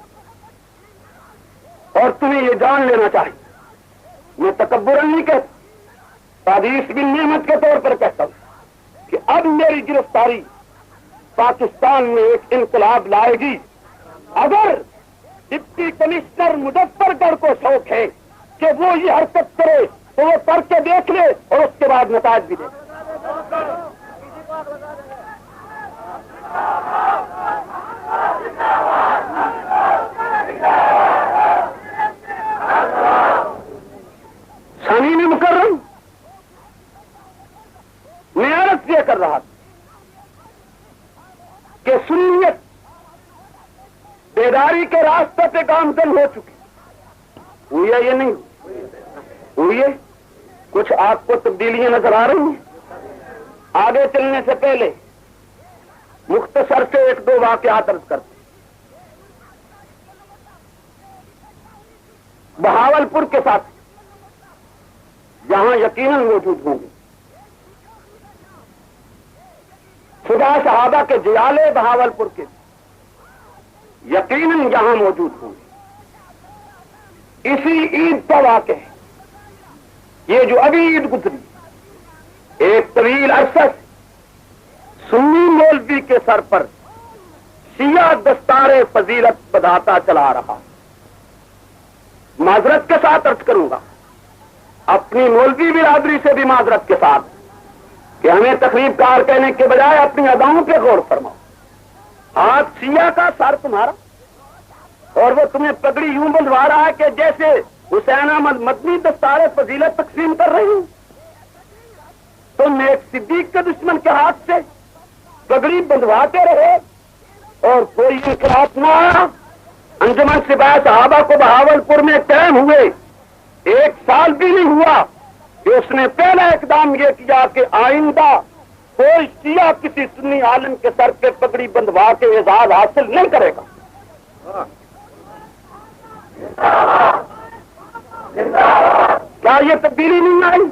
اور تمہیں یہ جان لینا چاہیے، میں تکبرن نہیں کہتا، تعریف بن نعمت کے طور پر کہتا ہوں کہ اب میری گرفتاری پاکستان میں ایک انقلاب لائے گی۔ اگر ڈپٹی کمشنر مظفر گڑھ کو شوق ہے کہ وہ یہ حرکت کرے تو وہ کر کے دیکھ لے اور اس کے بعد نتائج بھی دے۔ سامعین مکرم، میں عرض یہ کر رہا تھا کہ سنیت بیداری کے راستے پہ گامزن ہو چکی، ہوئی ہے یہ نہیں ہوئی ہے؟ کچھ آپ کو تبدیلیاں نظر آ رہی ہیں؟ آگے چلنے سے پہلے مختصر سے ایک دو واقعات عرض کرتے۔ بہاولپور کے ساتھ یہاں یقیناً موجود ہوں گے، خدا صحابہ کے جیالے بہاولپور کے یقیناً یہاں موجود ہوں گے۔ اسی عید کا واقعہ ہے یہ جو ابھی عید گزری، ایک طویل عرصہ سے سنی مولوی کے سر پر شیعہ دستار فضیلت بداتا چلا رہا۔ معذرت کے ساتھ عرض کروں گا، اپنی مولوی برادری سے بھی معذرت کے ساتھ، کہ ہمیں تقریب کار کہنے کے بجائے اپنی اداؤں پہ غور فرماؤ۔ ہاتھ شیعہ کا سر تمہارا، اور وہ تمہیں پگڑی یوں بندھوا رہا ہے کہ جیسے حسین احمد مدنی دستار فضیلت تقسیم کر رہی ہوں۔ تم ایک صدیق کے دشمن کے ہاتھ سے پگڑی بندھواتے رہے اور کوئی انقلاب نہ آیا، انجمن سپاہی صحابہ کو بہاولپور میں قائم ہوئے 1 سال بھی نہیں ہوا کہ اس نے پہلا اقدام یہ کیا کہ آئندہ کوئی شیعہ کسی سنی عالم کے سر پہ پگڑی بندھوا کے اعزاز حاصل نہیں کرے گا. کیا یہ تبدیلی نہیں آئی؟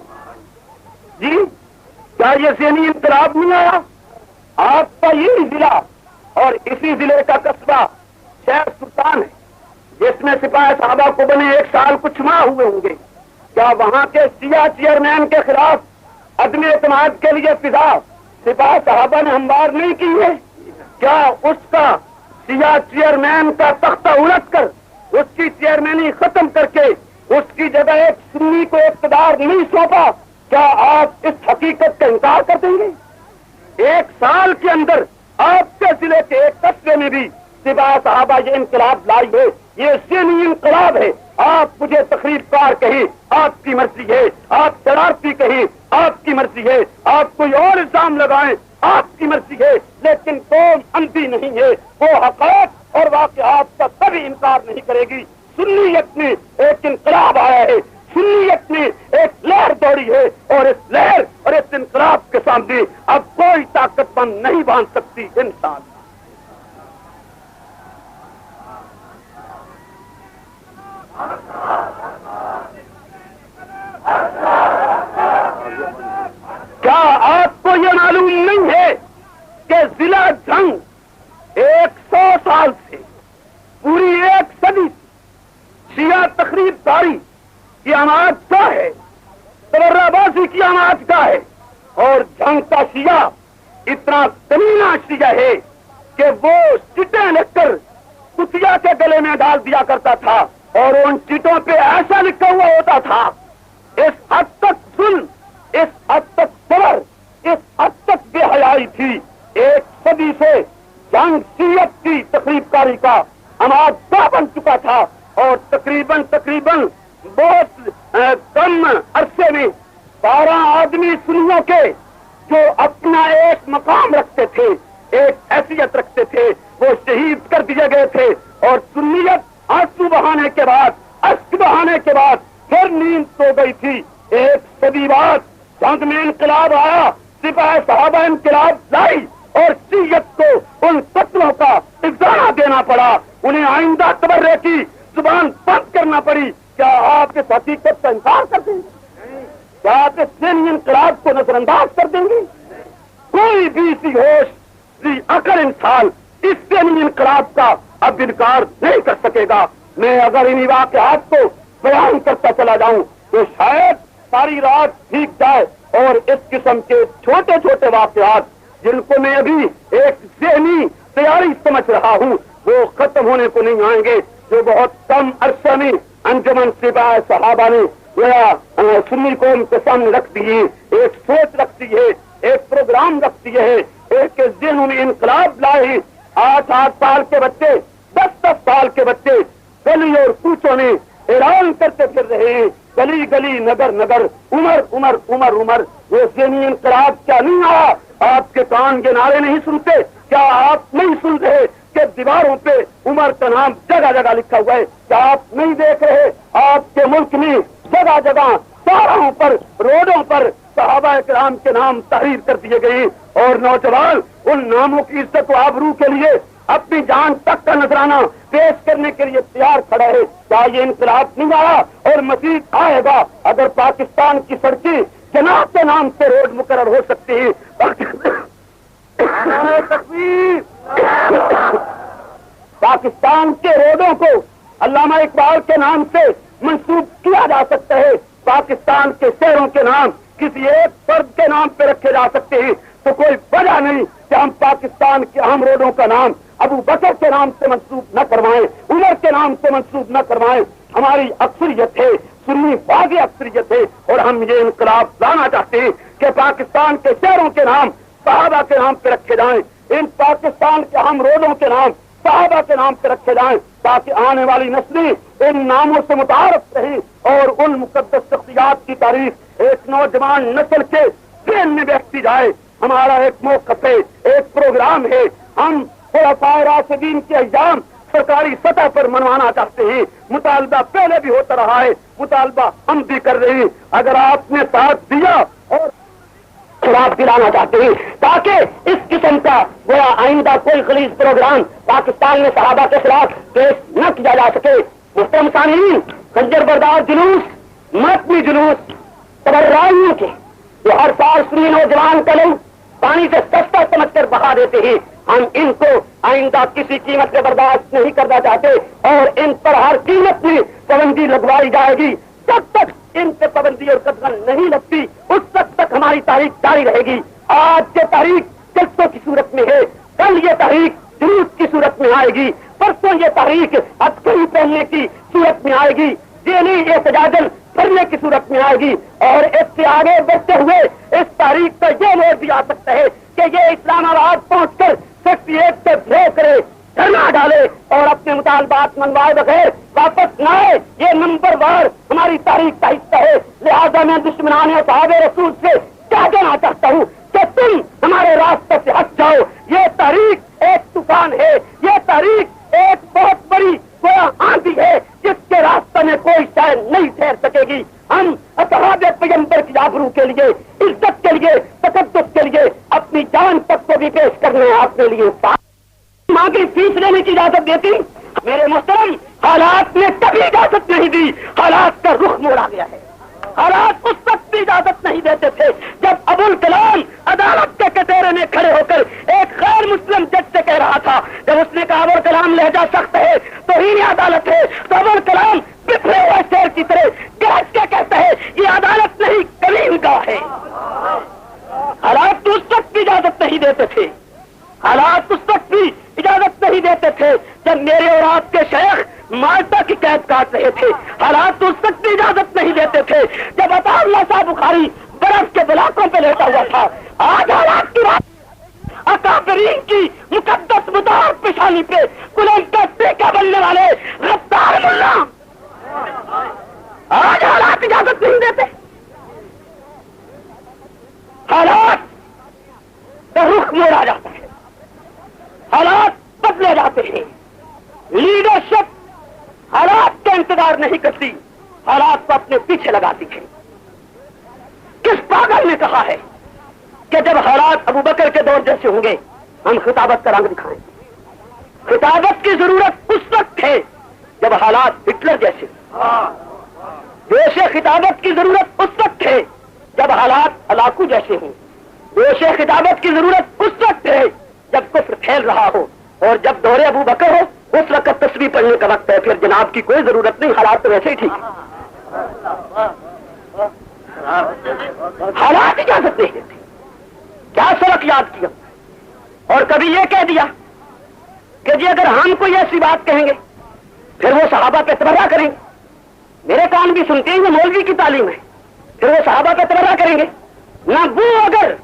جی کیا یہ ذہنی انقلاب نہیں آیا؟ آپ کا یہی ضلع اور اسی ضلع کا قصبہ شہر سلطان ہے جس میں سپاہی صحابہ کو بنے 1 سال کچھ ماہ ہوئے ہوں گے. کیا وہاں کے شیعہ چیئرمین کے خلاف عدم اعتماد کے لیے فضا سپاہی صحابہ نے ہموار نہیں کی ہے؟ کیا اس کا شیعہ چیئرمین کا تختہ الٹ کر اس کی چیئرمینی ختم کر کے اس کی جگہ ایک سنی کو اقتدار نہیں سونپا؟ کیا آپ اس حقیقت کا انکار کر دیں گے؟ 1 سال کے اندر آپ کے ضلع کے ایک قصبے میں بھی سپاہی صحابہ یہ انقلاب لائی ہے. یہ ذہنی انقلاب ہے. آپ مجھے تقریب کار کہیں آپ کی مرضی ہے، آپ شرارتی کہیں آپ کی مرضی ہے، آپ کوئی اور الزام لگائیں آپ کی مرضی ہے، لیکن قوم اندھی نہیں ہے. وہ حقائق اور واقعات کا کبھی انکار نہیں کرے گی. سنیت میں ایک انقلاب آیا ہے، سنیت میں ایک لہر دوڑی ہے، اور اس لہر اور اس انقلاب کے سامنے اب کوئی طاقت بند نہیں باندھ سکتی. انسان کیا آپ کو یہ معلوم نہیں ہے کہ ضلع جنگ 100 سال سے پوری 1 صدی سے شیعہ تخریب داری کی آماد کا ہے، تبرہ بازی کی آماد کا ہے، اور جنگ کا شیعہ اتنا کمینہ شیعہ ہے کہ وہ چٹیں لکھ کر کتیا کے گلے میں ڈال دیا کرتا تھا اور ان چٹوں پہ ایسا لکھا ہوا ہوتا تھا. اس حد تک ظلم، اس حد تک صبر، اس حد تک بے حیائی تھی. 1 صدی سے جنگ شیعت کی تقریب کاری کا آمادہ بن چکا تھا، اور تقریباً بہت کم عرصے میں 12 آدمی سنیوں کے جو اپنا ایک مقام رکھتے تھے، ایک حیثیت رکھتے تھے، وہ شہید کر دیے گئے تھے. اور سنیت آنسو بہانے کے بعد، اشک بہانے کے بعد پھر نیند سو گئی تھی. 1 صدی بعد جنگ میں انقلاب آیا، سپاہی صحابہ انقلاب لائی، اور شیعت کو ان قتلوں کا اجازہ دینا پڑا. انہیں آئندہ تبرے کی زبان بند کرنا پڑی. کیا آپ اس حقیقت کا انکار کر دیں گے؟ کیا آپ اس ذہنی انقلاب کو نظر انداز کر دیں گے؟ کوئی بھی سی ہوش سی عقل انسان اس ذہنی انقلاب کا اب انکار نہیں کر سکے گا. میں اگر انہی واقعات کو بیان کرتا چلا جاؤں تو شاید ساری رات ٹھیک جائے، اور اس قسم کے چھوٹے چھوٹے واقعات جن کو میں ابھی ایک ذہنی تیاری سمجھ رہا ہوں وہ ختم ہونے کو نہیں آئیں گے، جو بہت کم عرصے میں انجمن سپاہی صحابہ نے سنی قوم کے سامنے رکھ دیے. ایک سوچ رکھ دی ہے، ایک پروگرام رکھ دیے ہے، ایک ذہنوں میں انقلاب لائے. 8 سال کے بچے، 10 سال کے بچے گلی اور کوچوں میں اعلان کرتے پھر رہے ہیں، گلی گلی، نگر نگر، عمر عمر عمر عمر. یہ ذہنی انقلاب کیا نہیں آیا؟ آپ کے کان کے نعرے نہیں سنتے؟ کیا آپ نہیں سن رہے کہ دیواروں پہ عمر کا نام جگہ جگہ لکھا ہوا ہے؟ کیا آپ نہیں دیکھ رہے آپ کے ملک میں جگہ جگہ چوراہوں پر، روڈوں پر صحابہ کرام کے نام تحریر کر دیے گئے، اور نوجوان ان ناموں کی عزت و آبرو کے لیے اپنی جان تک کا نذرانہ پیش کرنے کے لیے تیار کھڑا ہے؟ کیا یہ انقلاب نہیں آیا اور مزید آئے گا؟ اگر پاکستان کی سڑکیں جناب کے نام سے روڈ مقرر ہو سکتی ہے، پاکستان کے روڈوں کو علامہ اقبال کے نام سے منسوب کیا جا سکتا ہے، پاکستان کے شہروں کے نام کسی ایک فرد کے نام پہ رکھے جا سکتے ہیں، تو کوئی وجہ نہیں کہ ہم پاکستان کے اہم روڈوں کا نام ابو بکر کے نام سے منسوب نہ کروائیں، عمر کے نام سے منسوب نہ کروائیں. ہماری اکثریت ہے، سنی واضح اکثریت ہے، اور ہم یہ انقلاب لانا چاہتے ہیں کہ پاکستان کے شہروں کے نام صحابہ کے نام پہ رکھے جائیں، ان پاکستان کے اہم روڈوں کے نام صحابہ کے نام پہ رکھے جائیں، تاکہ آنے والی نسلیں ان ناموں سے متعارف رہیں، اور ان مقدس شخصیات کی تاریخ ایک نوجوان نسل کے ذہن میں بیٹھتی جائے. ہمارا ایک موقف ہے، ایک پروگرام ہے. ہم خلفائے راشدین کے ایام سرکاری سطح پر منوانا چاہتے ہیں. مطالبہ پہلے بھی ہوتا رہا ہے, مطالبہ ہم بھی کر رہے ہیں. اگر آپ نے ساتھ دیا اور خلاف دلانا چاہتے ہیں تاکہ اس قسم کا گویا آئندہ کوئی خلیج پروگرام پاکستان میں صحابہ کے خلاف پیش نہ کیا جا سکے. محترم سامعین, خنجر بردار جلوس, متنی جلوس تبرائیوں کے جو ہر سال سنی نوجوان کا لوگ پانی سے سستا سمجھ کر بہا دیتے ہیں, ہم ان کو آئندہ کسی قیمت پہ برداشت نہیں کرنا چاہتے اور ان پر ہر قیمت میں پابندی لگوائی جائے گی. جب تک ان پہ پابندی اور قدغن نہیں لگتی اس وقت تک ہماری تاریخ جاری رہے گی. آج یہ تاریخ جلسوں کی صورت میں ہے, کل یہ تاریخ جلوس کی صورت میں آئے گی, پرسوں یہ تاریخ عسکری پہننے کی صورت میں آئے گی, جیلی احتجاجن کرنے کی صورت میں آئے گی. اور اس سے آگے بڑھتے ہوئے اس تاریخ کا یہ موڑ بھی آ سکتا ہے کہ یہ اسلام آباد پہنچ کر 68 سے برو کرے, دھرنا ڈالے اور اپنے مطالبات منوائے بغیر واپس نہ آئے. یہ نمبر وار ہماری تاریخ کا حصہ ہے. لہذا میں دشمنان صحاب رسول سے کیا کہنا چاہتا ہوں کہ تم ہمارے راستے سے ہٹ جاؤ. یہ تاریخ ایک طوفان ہے, یہ تاریخ ایک بہت بڑی آندھی ہے جس کے راستے میں کوئی شے نہیں ٹھہر سکے گی. ہم اصحاب پیغمبر کی آبرو کے لیے, عزت کے لیے, تقدس کے لیے اپنی جان تک کو بھی پیش کرنے آپ کے لیے ماں کی فیس لینے کی اجازت دیتی. میرے محترم, حالات نے کبھی اجازت نہیں دی, حالات کا رخ موڑا گیا ہے. حالات اس وقت بھی اجازت نہیں دیتے تھے جب ابوالکلام عدالت کے کٹہرے میں کھڑے ہو کر ایک غیر مسلم جج سے کہہ رہا تھا, جب اس نے کہا ابوالکلام لہجہ سخت ہے توہین عدالت ہے, تو ابوالکلام بکھرے ہوئے شیر کی طرح گرج کے کہتا ہے یہ عدالت نہیں کلیم گاہ ہے. حالات اس وقت بھی اجازت نہیں دیتے تھے, حالات اس وقت بھی اجازت نہیں دیتے تھے جب میرے اور آپ کے شیخ مالٹا کی قید کاٹ رہے تھے. حالات اس وقت بھی اجازت نہیں دیتے تھے جب عطا اللہ صاحب بخاری برف کے بلاکوں پہ لیٹا ہوا تھا. آج حالات کی بات, اکابرین کی مقدس مدار پیشانی پہ کلن کا ٹیکا بننے والے غدار ملا, آج حالات اجازت نہیں دیتے. حالات کا رخ موڑا جاتا ہے, حالات بدلے جاتے ہیں. لیڈرشپ حالات کا انتظار نہیں کرتی, حالات کو اپنے پیچھے لگاتی ہے. کس پاگل نے کہا ہے کہ جب حالات ابو بکر کے دور جیسے ہوں گے ہم خطابت کا رنگ دکھائیں؟ خطابت کی ضرورت اس وقت ہے جب حالات ہٹلر جیسے. جوش خطابت کی ضرورت اس وقت ہے جب حالات ہلاکو جیسے ہوں. جوش خطابت کی ضرورت اس وقت ہے جب کفر پھیل رہا ہو, اور جب دور ابو بکر ہو اس وقت تسبیح پڑھنے کا وقت ہے. پھر جناب کی کوئی ضرورت نہیں, حالات تو ویسے ہی ٹھیک ہے. حالات اجازت نہیں دیتے. کیا سبق یاد کیا اور کبھی یہ کہہ دیا کہ جی اگر ہم کوئی ایسی بات کہیں گے پھر وہ صحابہ پہ تبرہ کریں گے. میرے کان بھی سنتے ہیں, یہ مولوی کی تعلیم ہے, پھر وہ صحابہ پہ تبرہ کریں گے. نہ وہ اگر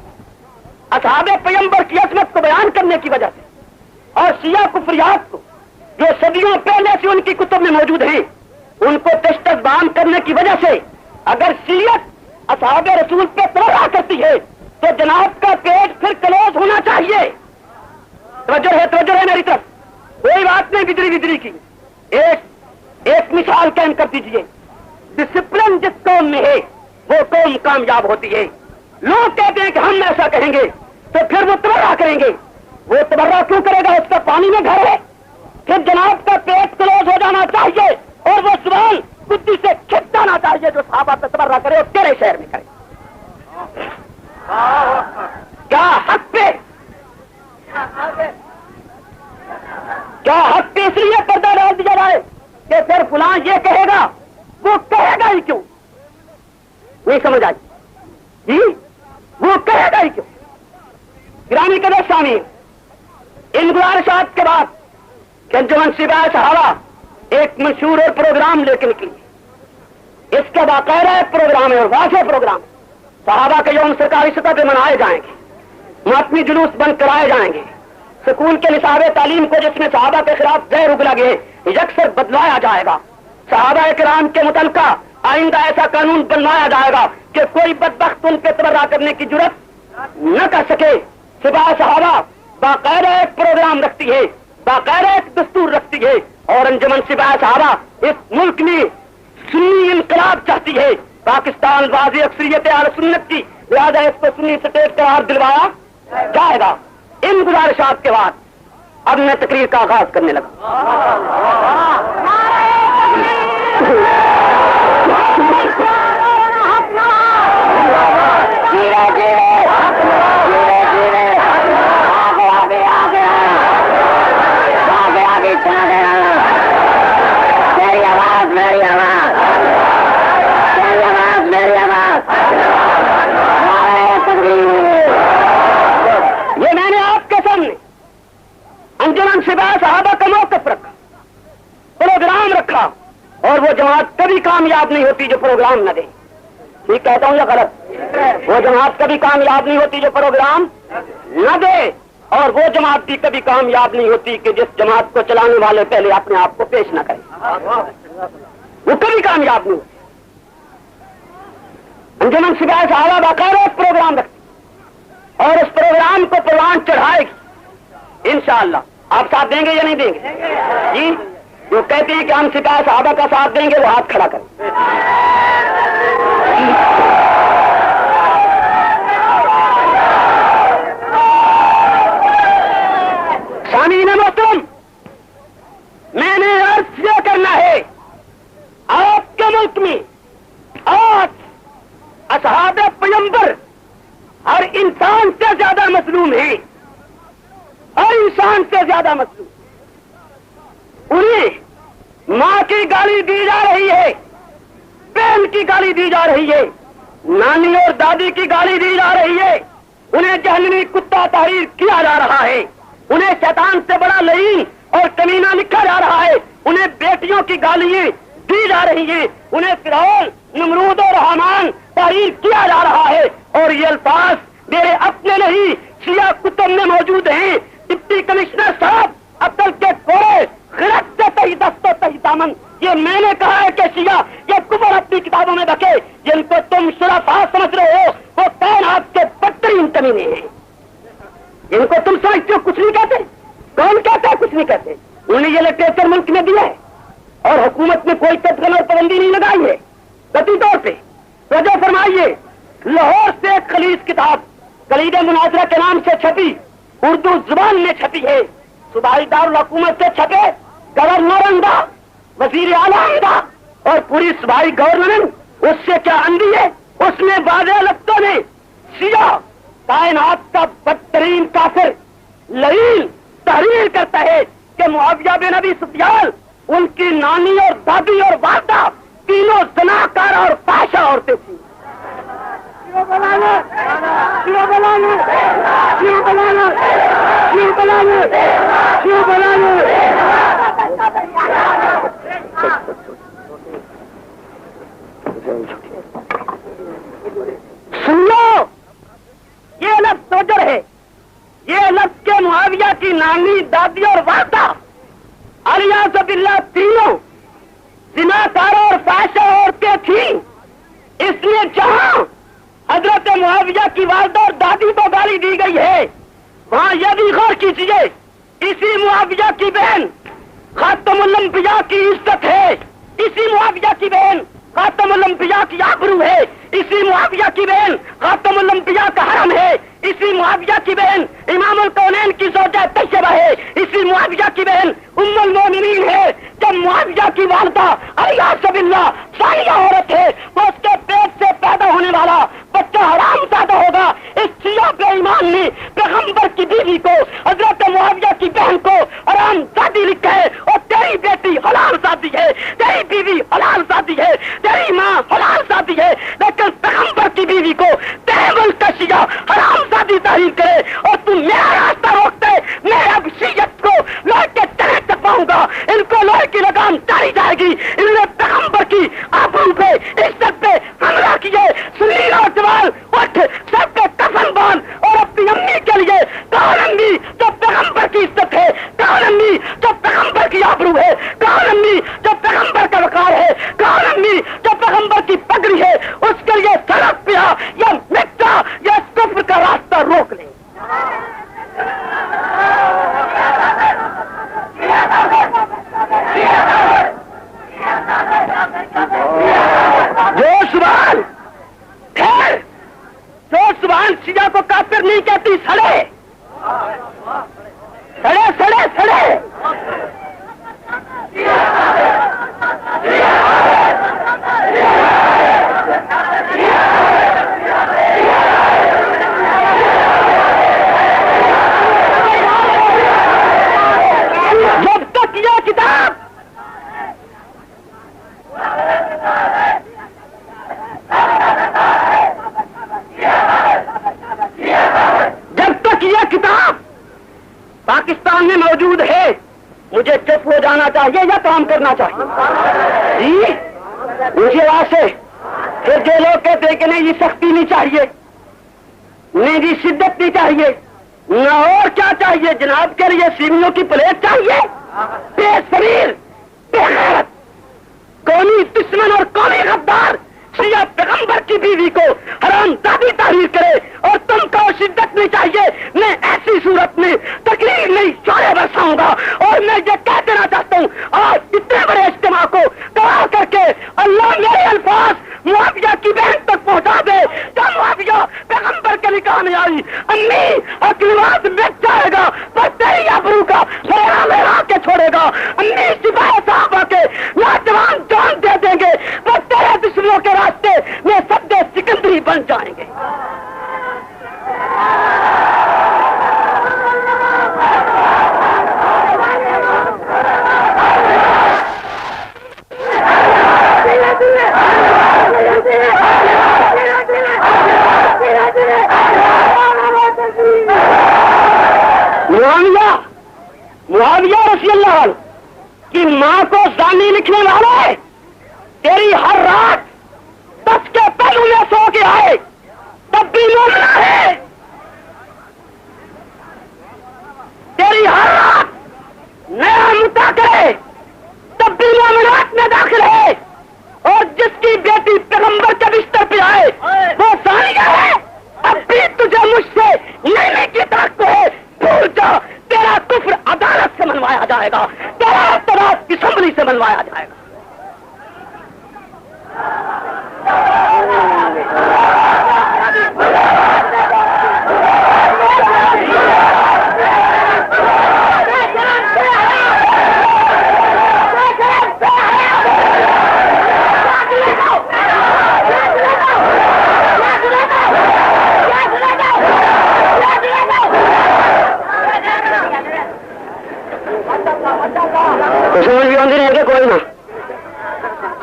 اصحاب پیغمبر کی عظمت کو بیان کرنے کی وجہ سے اور شیعہ کفریات کو جو صدیوں پہلے سے ان کی کتب میں موجود ہیں ان کو تشدد بام کرنے کی وجہ سے اگر شیعت اصحاب رسول پہ تبرہ کرتی ہے تو جناب کا پیٹ پھر کلوز ہونا چاہیے. توجہ ہے میری طرف, کوئی بات نہیں بجری کی. ایک مثال قائم کر دیجیے. ڈسپلن جس قوم میں ہے وہ قوم کامیاب ہوتی ہے. لوگ کہتے ہیں کہ ہم ایسا کہیں گے تو پھر وہ تبرہ کریں گے. وہ تبرہ کیوں کرے گا؟ اس کا پانی میں گھر ہے. پھر جناب کا پیٹ کلوز ہو جانا چاہیے اور وہ سوال بدھی سے کھچ جانا چاہیے جو صحابہ پہ تبرہ کرے اور تیرے شہر میں کرے. کیا حق پہ اس لیے پردہ ڈال دیا جائے کہ پھر فلاں یہ کہے گا, وہ کہے گا ہی کیوں؟ نہیں سمجھ آئی جی, وہ کہے گا ہی کیوں؟ گرامی قدر سامعین, ان گزارشات کے بعد کہ انجمن سپاہی صحابہ ایک منشور اور پروگرام لے کے نکلی. اس کا باقاعدہ ایک پروگرام ہے اور واضح پروگرام. صحابہ کے یوم سرکاری سطح پہ منائے جائیں گے, ماتمی جلوس بند کرائے جائیں گے, سکول کے نصاب تعلیم کو جس میں صحابہ کے خلاف زہر اگلا گئے یکسر بدلایا جائے گا. صحابہ کرام کے متعلقہ آئندہ ایسا قانون بنوایا جائے گا کہ کوئی بدبخت ان پہ تبرہ کرنے کی جرت نہ کر سکے. سپاہ صحابہ باقاعدہ ایک پروگرام رکھتی ہے, باقاعدہ ایک دستور رکھتی ہے اور انجمن سپاہی صحابہ اس ملک میں سنی انقلاب چاہتی ہے. پاکستان واضح اکثریت اہل سنت کی، لہٰذا اس کو سنی اسٹیٹ قرار دلوایا جائے گا. ان گزارشات کے بعد اب میں تقریر کا آغاز کرنے لگا. یہ میں نے آپ کے سامنے انجمن سپاہی صحابہ کا موقف رکھا، پروگرام رکھا، اور وہ جماعت کبھی کامیاب نہیں ہوتی جو پروگرام نہ دے. ٹھیک کہتا ہوں یا غلط؟ وہ جماعت کبھی کامیاب نہیں ہوتی جو پروگرام نہ دے، اور وہ جماعت بھی کبھی کامیاب نہیں ہوتی کہ جس جماعت کو چلانے والے پہلے اپنے آپ کو پیش نہ کرے، وہ کبھی کامیاب نہیں ہوتی. انجمن سپاہی صحابہ باقاعدہ ایک پروگرام رکھتی اور اس پروگرام کو پروان چڑھائے گی انشاءاللہ. آپ ساتھ دیں گے یا نہیں دیں گے؟ جی، جو کہتے ہیں کہ ہم سپاہی صحابہ کا ساتھ دیں گے وہ ہاتھ کھڑا کریں. سامعین محترم، میں نے عرض یہ کرنا ہے، آپ کے ملک میں آج اصحاب پیغمبر ہر انسان سے زیادہ مظلوم ہیں، ہر انسان سے زیادہ مظلوم. انہیں ماں کی گالی دی جا رہی ہے، بہن کی گالی دی جا رہی ہے، نانی اور دادی کی گالی دی جا رہی ہے، انہیں جہنمی کتا تحریر کیا جا رہا ہے، انہیں شیطان سے بڑا لعین اور کمینہ لکھا جا رہا ہے، انہیں بیٹیوں کی گالیاں دی جا رہی ہیں، انہیں فرعون، نمرود اور حامان تحریر کیا جا رہا ہے. اور یہ الفاظ میرے اپنے نہیں، شیعہ کتب میں موجود ہیں. ڈپٹی کمشنر صاحب عقل کے کوڑے، غیرت سے تہی دست و تہی دامن، یہ میں نے کہا ہے کہ شیعہ یہ کفر اپنی کتابوں میں بکے، جن کو تم شرفاء سمجھ رہے ہو وہ کائنات کے بدترین کمینے ہیں. ان کو تم سمجھتے ہو کچھ نہیں کہتے. کون کہتا ہے کچھ نہیں کہتے؟ انہوں نے یہ لٹریچر ملک میں دیا ہے اور حکومت نے کوئی کٹگن اور پابندی نہیں لگائی ہے قطعی طور پہ. توجہ فرمائیے، لاہور سے ایک خلیج کتاب کلید مناظرہ کے نام سے چھپی، اردو زبان میں چھپی ہے، صوبائی دارالحکومت سے چھپے، گورنر اندھا، وزیر اعلیٰ اندھا اور پوری صوبائی گورنمنٹ اس سے کیا اندھی ہے. اس میں واضح لفظوں میں شیعہ کائنات کا بدترین کافر لعین تحریر کرتا ہے کہ معاویہ بن ابی سفیان، ان کی نانی اور دادی اور والدہ تینوں زناکار اور فاحشہ عورتیں تھیں. سن لو، یہ لفظ سوجر ہے، یہ لفظ کے معاویہ کی نانی، دادی اور والدہ الیاذ باللہ تینوں زناکار اور فاحشہ عورتیں تھیں. اس لیے جہاں حضرت معاویہ کی والدہ اور دادی کو گالی دی گئی ہے وہاں یہ بھی غور کیجیے، اسی معاویہ کی بہن خاتم الانبیاء کی عزت ہے، اسی معاویہ کی بہن خاتم الانبیاء کی آبرو ہے، اسی معاویہ کی بہن خاتم الانبیاء کا حرم ہے، اسی معاویہ کی بہن امام الکونین کی زوجہ طیبہ ہے، اسی معاویہ کی بہن ام المومنین ہے. جب معاویہ کی والدہ الیاذ باللہ ثانیہ عورت ہے، وہ اس کے پیٹ سے پیدا ہونے والا بچہ حرام زادہ ہوگا. اس شیعہ بے ایمان نے پیغمبر کی بیوی کو، حضرت معاویہ کی بہن کو حرام زادی لکھا ہے، اور تیری بیٹی حلال زادی ہے، تیری بیوی حلال زادی ہے، تیری ماں حلال زادی ہے. لیکن پیغمبر کی بیوی کو تیمل کا شیعہ حرام زادی تحریر کرے اور تم میرا راستہ روکتے، میں اب شیعت کو لوہے کے تلے چپاؤں گا. ان کو لوہے کی لگام ڈالی جائے گی. انہوں نے پیغمبر کی آبرو پہ، عزت پہ حملہ کیے. سنی نوجوان اٹھ، سب کے کفن باندھ اور اپنی امی کے لیے کون امی جو پیغمبر کی عزت ہے، کون امی جو پیغمبر کی آبرو ہے، کون امی جو پیغمبر کا وقار ہے، کون امی جو پیغمبر کی پگڑی ہے، اس کے لیے سڑک پہ آ یا مٹا یا اس کفر کا راستہ روک لے. شیعہ کو کافر نہیں کہتی، سڑے سڑے سڑے سڑے. جب تک یہ کتاب پاکستان میں موجود ہے، مجھے چپ ہو جانا چاہیے یا کام کرنا چاہیے؟ جی مجھے واسطے پھر جو لوگ کہتے ہیں کہ نہیں یہ سختی نہیں چاہیے، نہیں جی شدت نہیں چاہیے، نہ اور کیا چاہیے جناب کے لیے؟ سیمیوں کی پلیٹ چاہیے؟ بے شریر، بے غیرت، قومی دشمن اور قومی غدار شیعہ پیغمبر کی بیوی کو حرام زادی تحریر کرے اور تم کو شدت نہیں چاہیے. میں ایسی صورت میں تقریر نہیں شعرے برساؤں گا. اور میں یہ کہہ دینا چاہتا ہوں آج اتنے بڑے اجتماع کو گواہ کر کے اللہ میرے الفاظ معاویہ کی بہن تک پہنچا دے. جب معاویہ پیغمبر کے نکاح میں آئی امی اکلیوات مٹ جائے گا پر تیری ابرو کا پھیرا لہرا کے چھوڑے گا. امی سپاہی صحابہ کے نوجوان جان دے دیں گے پر تیرے دشمنوں کے راستے میں سب سکندری بن جائیں گے. معاویہ رضی اللہ عنہ کی ماں کو زانی لکھنے والے تیری ہر رات 10 کے پہلو میں سو کے آئے تب بھی مومنہ ہے. تیری ہر رات نیا مدعا کرے تب بھی مومنات میں داخل ہے. اور جس کی بیٹی پیغمبر کے بستر پہ آئے وہ زانیہ ہے. اب بھی تجھے مجھ سے لینے کی طاقت ہے. بھول جا تیرا کفر عدالت سے منوایا جائے گا، تیرا اعتراض اسمبلی سے منوایا جائے گا. سمجھ بھی آدھی نہیں کہ کوئی نہ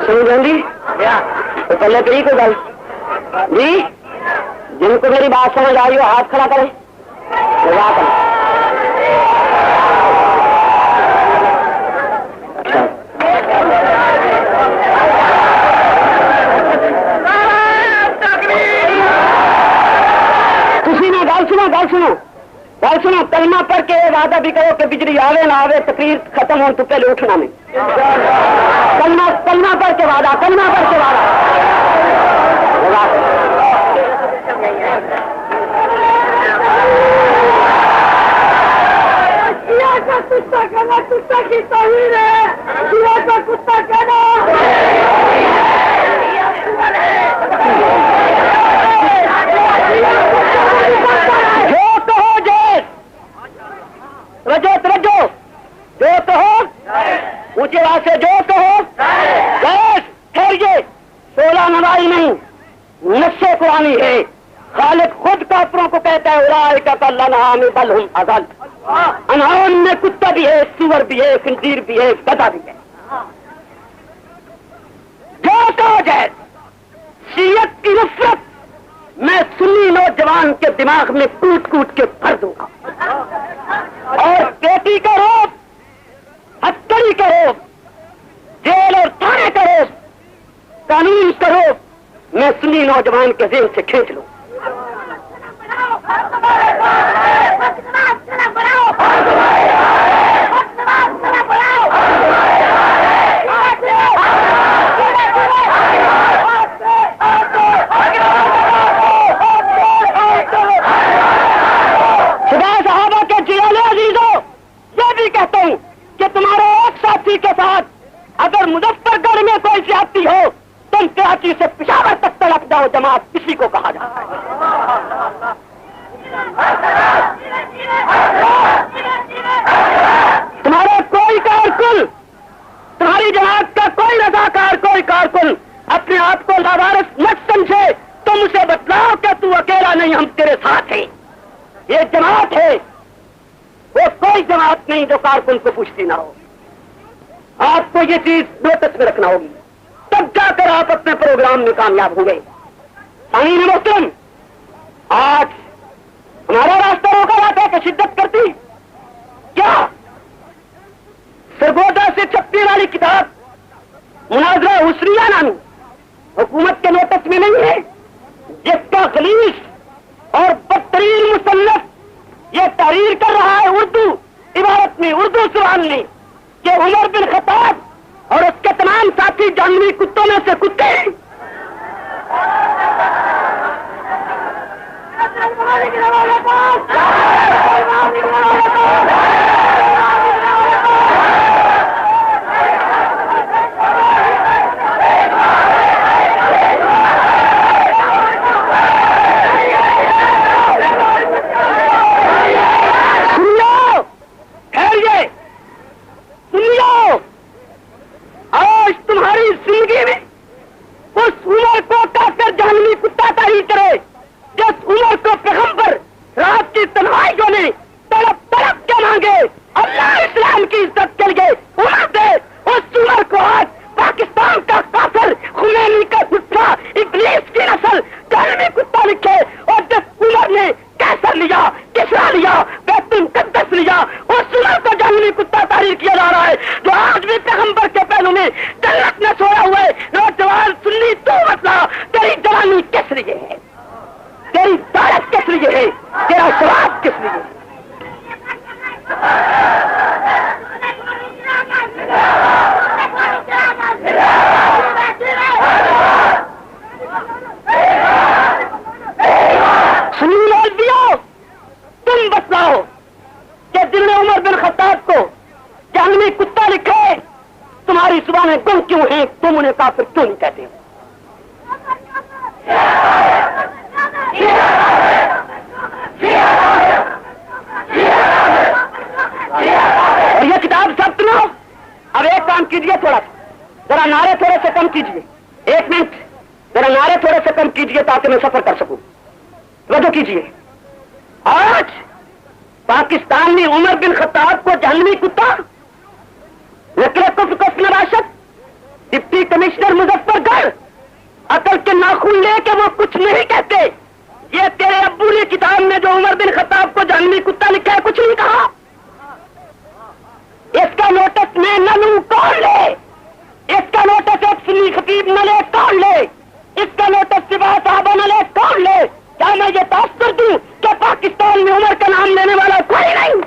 سمجھ آدھی تو پہلے کری کوئی گل جی. جن کو میری بات سمجھ آئی وہ ہاتھ کھڑا کریں. کسی نے گل سنو گل سنو گل سنو. کلمہ پڑھ کے وعدہ بھی کرو کہ بجلی آوے نہ آوے تقریر ختم ہونے تو پہلے اٹھنا نہیں. کلمہ پڑھ کے وعدہ، کلمہ پڑھ کے وعدہ. کتا کہنا کتا کی توہین ہے. کتا کہنا رجو جو کہو اونچے واسطے جو کہو گیس ٹھہریے. 16 نوائی نہیں نص قرآنی ہے. خالق خود کافروں کو کہتا ہے اولئک کالانعام بل ھم اضل. انعام میں کتا بھی ہے، سور بھی ہے، خنزیر بھی ہے، گدھا بھی ہے. جو کہو جائے شیعت کی نفرت میں سنی نوجوان کے دماغ میں کوٹ کوٹ کے بھر دوں گا. اور بیٹی کا روپ، ہتھکڑی کا روپ، جیل اور تھانے کا روپ، قانون کا روپ میں سنی نوجوان کے ذہن سے کھینچ لوں. صحابہ کے جیالے عزیزوں، یہ بھی کہتا ہوں کہ تمہارے ایک ساتھی کے ساتھ اگر مظفر گڑھ میں کوئی زیادتی ہو تم کراچی سے پشاور تک تلک جاؤ. جماعت کسی کو کہا جاتا ہے. تمہارا کوئی کارکن، تمہاری جماعت کا کوئی رضاکار، کوئی کارکن اپنے آپ کو لاوارث مت سمجھے. تم اسے بتلاؤ کہ تو اکیلا نہیں، ہم تیرے ساتھ ہیں. یہ جماعت ہے، وہ کوئی جماعت نہیں جو کارکن کو پوچھتی نہ ہو. آپ کو یہ چیز نوٹس میں رکھنا ہوگی، تب جا کر آپ اپنے پروگرام میں کامیاب ہوئے. سامعین محترم، آج ہمارا راستہ روکا جاتا ہے کہ شدت کرتی کیا؟ سرگودا سے چھپنے والی کتاب مناظرہ حسنیہ نامی حکومت کے نوٹس میں نہیں ہے، جس کا غلیظ اور بدترین مصنف یہ تحریر کر رہا ہے اردو عبارت میں، اردو زبان میں، کہ عمر بن خطاب اور اس کے تمام ساتھی جانوی کتوں میں سے کتے ہیں. آج تمہاری زندگی میں اس عمر کو کافر جہنمی کتا تحریر کرے جس عمر کو پیغمبر رات کی تنہائیوں نے تڑپ تڑپ کے مانگے اللہ اسلام کی عزت کے لیے عمر دے. اس عمر کو آج پاکستان کا کافر خمینی کا گٹھا ابلیس کی نسل جہنمی کتا لکھے. اور جس عمر نے کیسر لیا، کسرا لیا، بیت المقدس لیا، اس عمر کو جہنمی کتا تحریر کیا جا رہا ہے جو آج بھی پیغمبر کے پہلو میں جنت میں سویا ہوا ہے. نوجوان سنی تو مسئلہ تیری جوانی کس لیے ہے، تیری طاقت کس لیے ہے، تیرا شراب کس لیے ہے؟ سنی لوگ تم بتلاؤ کہ جن نے عمر بن خطاب کو جہنمی کتا لکھے تمہاری زبانیں گم کیوں ہیں؟ تم انہیں کافر کیوں نہیں کہتے ہو؟ اور یہ کتاب سب سنو. اب ایک کام کیجئے، تھوڑا ذرا نعرے تھوڑے سے کم کیجئے. 1 منٹ ذرا نعرے تھوڑے سے کم کیجئے تاکہ میں سفر کر سکوں. توجہ کیجئے. آج پاکستان میں عمر بن خطاب کو جہنمی کتا، نواشت ڈپٹی کمشنر مظفر گڑھ عقل کے ناخن لے کے وہ کچھ نہیں کہتے. یہ تیرے ابو نے کتاب میں جو عمر بن خطاب کو جہنمی کتا لکھا ہے کچھ نہیں کہا. اس کا نوٹس میں نہ لوں کون لے؟ اس کا نوٹس ایک سنی خطیب نہ لے کون لے؟ اس کا نوٹس سوا صحابہ نہ لے کون لے؟ کیا میں یہ تاثر دوں کہ پاکستان میں عمر کا نام لینے والا کوئی نہیں؟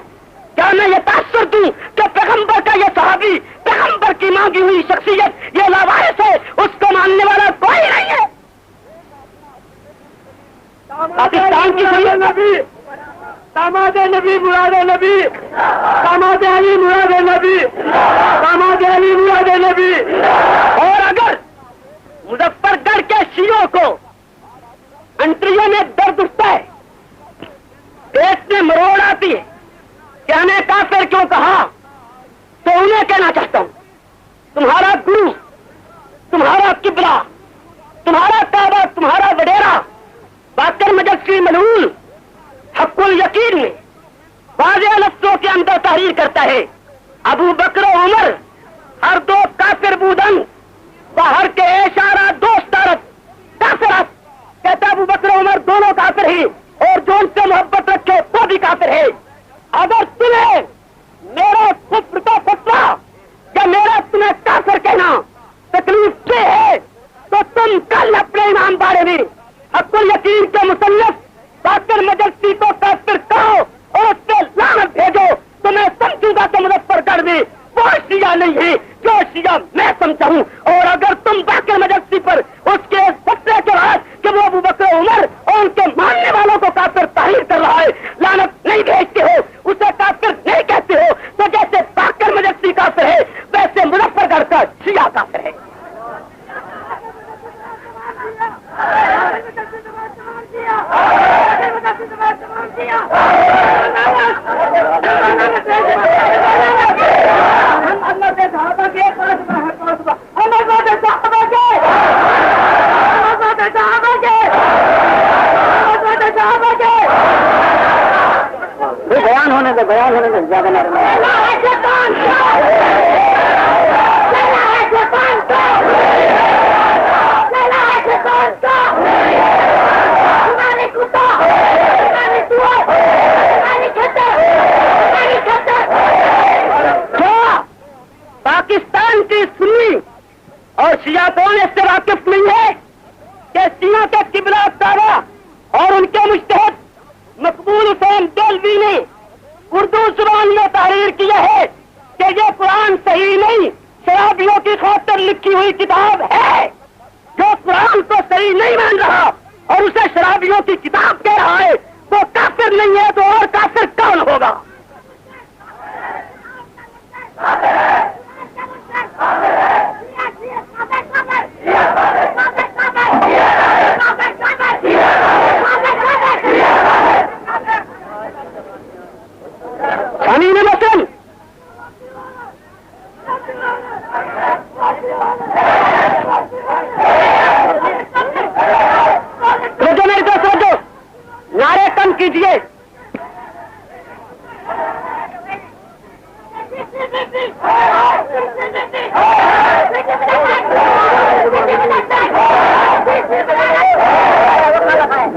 کیا میں یہ تاثر دوں کہ پیغمبر کا یہ صحابی، پیغمبر کی مانگی ہوئی شخصیت یہ لاوارث ہے، اس کو ماننے والا کوئی نہیں ہے؟ پاکستان کی نبی، داماد نبی مراد نبی، داماد علی مراد نبی، داماد علی مراد نبی. اور اگر مظفر گڑھ کے شیعوں کو انٹریوں میں درد اٹھتا ہے، پیٹ میں مروڑ آتی ہے کہ ہمیں کافر کیوں کہا، تو انہیں کہنا چاہتا ہوں تمہارا گرو، تمہارا قبلہ، تمہارا کعبہ، تمہارا وڈیرا باقر مجلسی ملعون حق الیقین میں واضح لفظوں کے اندر تحریر کرتا ہے ابو بکر و عمر ہر دو کافر بودن باہر کے اشارہ دوست کافرات. کہتا ابو بکر و عمر دونوں کافر ہیں اور جو ان سے محبت رکھے وہ بھی کافر ہے. اگر تمہیں میرے کفر کا فتویٰ یا میرا تمہیں کافر کہنا تکلیف سے ہے تو تم کل اپنے امام بارے میں حق الیقین کے مصنف باقر مجلسی کو کافر کہو اور اس سے لعنت بھیجو تو میں سمجھوں گا کہ مظفر گڑھ میں وہ شیعہ نہیں ہے جو شیعہ میں سمجھا ہوں. اور اگر تم باقر مجلسی پر اس کے فتوے کے بعد کہ وہ ابو بکر عمر اور ان کے ماننے والوں کو کافر تحریر کر رہا ہے لعنت نہیں بھیجتے ہو، اسے کافر نہیں کہتے ہو، تو جیسے باقر مجلسی کافر ہے ویسے مظفر گڑھ کا شیعہ کافر ہے. بیان ہونے سے زیادہ پاکستان کی سنی اور شیعہ کون اس سے واقف نہیں ہے کہ شیعہ کے قبلہ تارا اور ان کے مجتہد مقبول حسین دہلوی نے اردو زبان میں تحریر کیا ہے کہ یہ قرآن صحیح نہیں، شرابیوں کی خاطر لکھی ہوئی کتاب ہے. جو قرآن کو صحیح نہیں مان رہا اور اسے شرابیوں کی کتاب کہہ رہا ہے وہ کافر نہیں ہے تو اور کافر کون ہوگا؟ مسلم سوچو میری تو سوچو، نعرے کم کیجیے.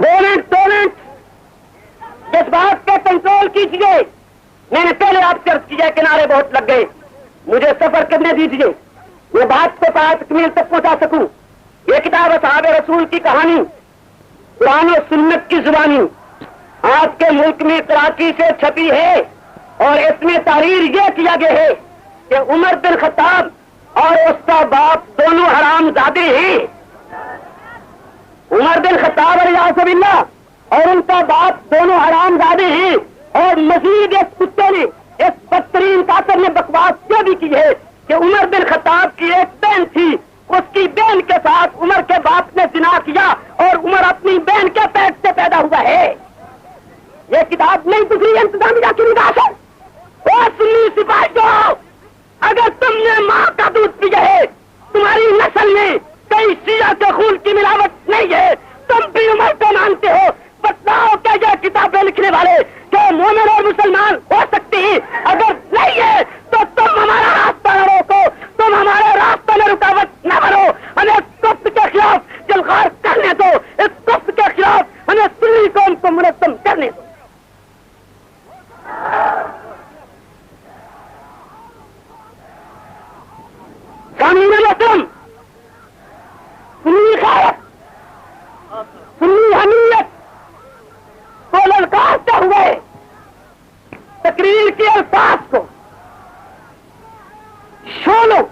دو منٹ اس بات پہ کنٹرول کیجیے. میں نے پہلے آپ سے عرض کیا کہ نعرے بہت لگ گئے، مجھے سفر کرنے دیجیے، میں بات کو تکمیل تک پہنچا سکوں. یہ کتاب اصحاب رسول کی کہانی قرآن و سنت کی زبانی آپ کے ملک میں کراچی سے چھپی ہے اور اس میں تحریر یہ کیا گیا ہے کہ عمر بن خطاب اور اس کا باپ دونوں حرام زادے ہیں. عمر بن خطاب الیاذ باللہ اور ان کا باپ دونوں حرام زادے ہیں. اور مزید اس کتے نے، اس بدترین کافر نے بکواس یہ بھی کی ہے کہ عمر بن خطاب کی ایک بہن تھی، اس کی بہن کے ساتھ عمر کے باپ نے زنا کیا اور عمر اپنی بہن کے پیٹ سے پیدا ہوا ہے. یہ کتاب نہیں دوسری انتظامیہ کی نگاہ ہے. وہ سنی سپاہیوں، اگر تم نے ماں کا دودھ پیا ہے، تمہاری نسل میں کئی شیعہ کے خون کی ملاوٹ نہیں ہے، تم بھی عمر کو مانتے ہو. بتلاؤ کہ یہ کتابیں لکھنے والے کہ مومن اور مسلمان ہو سکتے ہیں؟ اگر نہیں ہے تو تم ہمارا راستہ نہ روکو، تم ہمارے راستے میں رکاوٹ نہ بنو. ہمیں اس کفر کے خلاف جلغار کرنے دو، اس کفر کے خلاف ہمیں سنی قوم کو منظم کرنے دو. قانون محترم، سنی خیرت، سنی حمیت کو للکارتے ہوئے تقریر کے الفاظ کو شولوں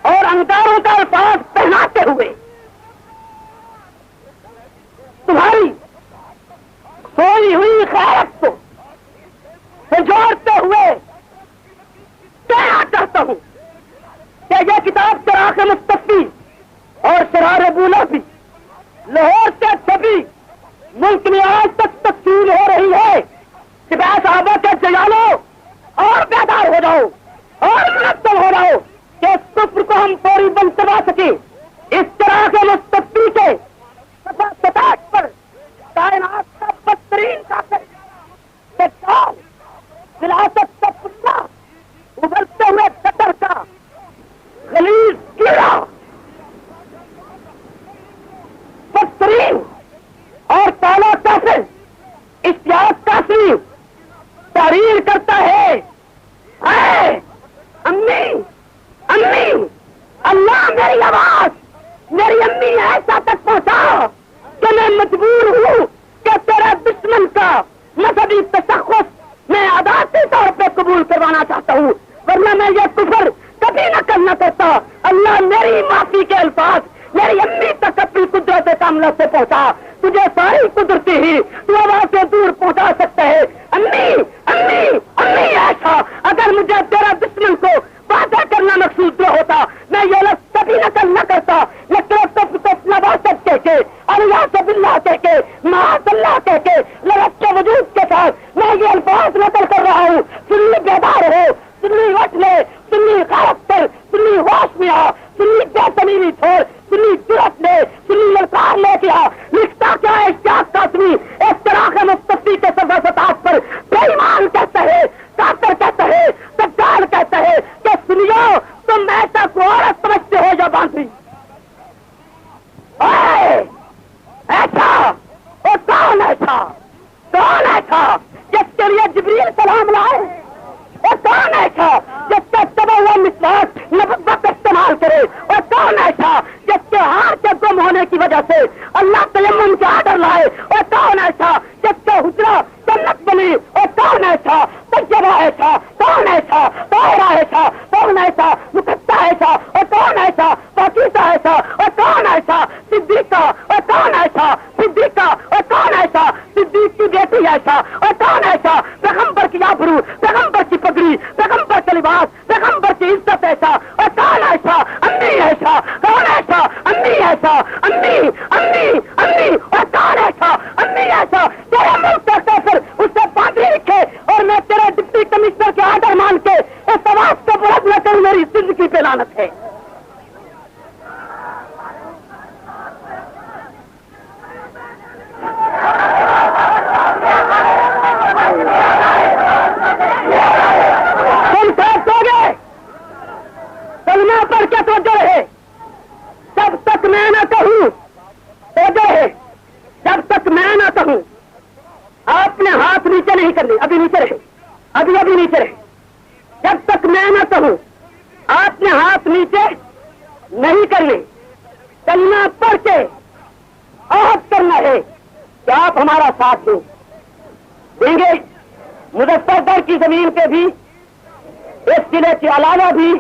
اور انگاروں کا الفاظ پہناتے ہوئے تمہاری سوئی ہوئی خیرت کو سجوڑتے ہوئے کہنا چاہتا ہوں کہ یہ کتاب چراغ مصطفی اور سرار بولافی لاہور سے چھپی ملک میں آج تک تقسیم ہو رہی ہے. سپاہ صحابہ کے جگالو اور بیدار ہو جاؤ اور منظم ہو جاؤ کہ اس کفر کو ہم فوری بند کروا سکیں. اس طرح کے مستفی کے ستاٹ پر کائنات کا بدترین کافر وراثت کا پتلا ابلتے ہوئے قطر کا غلیظ کیڑا بدترین اور کالا کافر اشتیاق کافی تحریر کرتا ہے. امی امی اللہ میری آواز میری امی ایسا تک پہنچا کہ میں مجبور ہوں کہ تیرا دشمن کا مذہبی تشخص میں عدالتی طور پہ قبول کروانا چاہتا ہوں، ورنہ میں یہ کفر کبھی نہ کرنا چاہتا. اللہ میری معافی کے الفاظ میری امی تک اپنی قدرت کاملہ سے پہنچا. تجھے ساری قدرتی ہی تو آواز سے دور پہنچا سکتا ہے. امی امی امی ایسا اگر مجھے تیرا دشمن کو واضح کرنا مقصود نہ ہوتا میں یہ لفظ کبھی نقل نہ کرتا. نواست کہہ کے الیاذ باللہ کہہ کے معاذ اللہ کہہ کے لفظ کے وجود سنی جرأت لے، سنی للکار لے کیا لکھتا کیا ہے اشتیاق قاسمی ایک چراغ مصطفی کے سطح پر بے ایمان کہتا ہے، کافر کہتا ہے، دجال کہتا ہے کہ سنیو تم ایسا کو عورت سمجھتے ہو یا باندھی ایسا وہ کون ایسا جس کے لیے جبریل سلام لائے؟ اور کون ایسا جس کا تبا ہوا مسواک نبوت استعمال کرے؟ اور کون ایسا جس کے ہار کے گم ہونے کی وجہ سے اللہ تیمم کا آرڈر لائے؟ اور کون ایسا جس کا حجرہ جنت بنی؟ اور کون ایسا تجربہ ایسا؟ کون ایسا طاہرہ ایسا؟ کون ایسا مقدسہ ایسا؟ اور کون ایسا پاکیزہ ایسا؟ اور کون ایسا صدیقہ؟ اور کون ایسا صدیقہ؟ اور کون ایسا صدیق کی بیٹی ایسا؟ اور کون ایسا پیغمبر کی آبرو، پیغمبر کی پگڑی، پیغمبر کا لباس، پیغمبر کی عزت ایسا؟ اور کون ایسا امی ایسا؟ کون ایسا امی ایسا؟ امی امی امی اور کون ایسا امی ایسا؟ تیرے ملک کرتے پھر اس سے باندھی رکھے اور میں تیرے ڈپٹی کمشنر کے آرڈر مان کے اس آواز کو بلند نہ کروں، میری زندگی پہ لعنت ہے۔ تم ساتھ سو گے کلمہ پڑھ کے توجہ رہے، جب تک میں نہ کہوں توجہ رہے، جب تک میں نہ کہوں آپ نے ہاتھ نیچے نہیں کرنے، ابھی نیچے رہے، ابھی نیچے رہے، جب تک میں نہ کہوں آپ نے ہاتھ نیچے نہیں کرنے، کلمہ پڑھ کے عہد کرنا ہے کہ آپ ہمارا ساتھ دیں گے۔ مظفر گڑھ کی زمین پہ بھی، اس قلعے کے علاوہ بھی،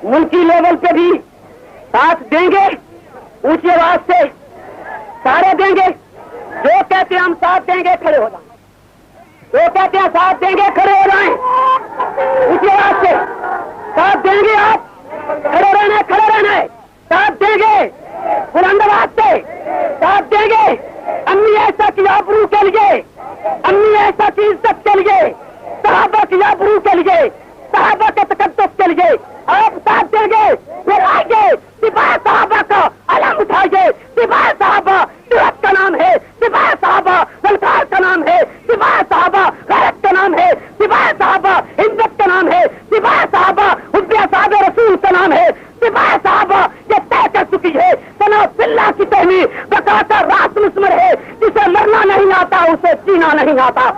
ملکی لیول پہ بھی ساتھ دیں گے، اونچی آواز سے سارے دیں گے۔ جو کہتے ہیں ہم ساتھ دیں گے کھڑے ہو جائیں، جو کہتے ہیں ساتھ دیں گے کھڑے ہو جائیں، اونچی آواز سے ساتھ دیں گے۔ آپ کھڑے رہنا ہے، ساتھ دیں گے، بلند آواز سے ساتھ دیں گے۔ امی ایسا کی آبرو کے لیے، امی ایسا کی عزت کے لیے، صحابہ کی آبرو کے لیے، صحابہ کے تقدس کے لیے آپ ساتھ دیں گے۔ پھر آئیے سپاہ صحابہ کا علم اٹھائیے، سپاہ صحابہ جرأت کا نام ہے، سپاہ صحابہ للکار کا نام ہے، سپاہ صحابہ غیرت کا نام ہے، سپاہ صحابہ عزت کا نام ہے، سپاہ صحابہ حب اصحاب رسول کا نام ہے، سپاہ صحابہ یہ طے کر چکی ہے تناف باللہ کی تحمیر بقا کا راس مسمر ہے، جسے مرنا نہیں آتا اسے جینا نہیں آتا۔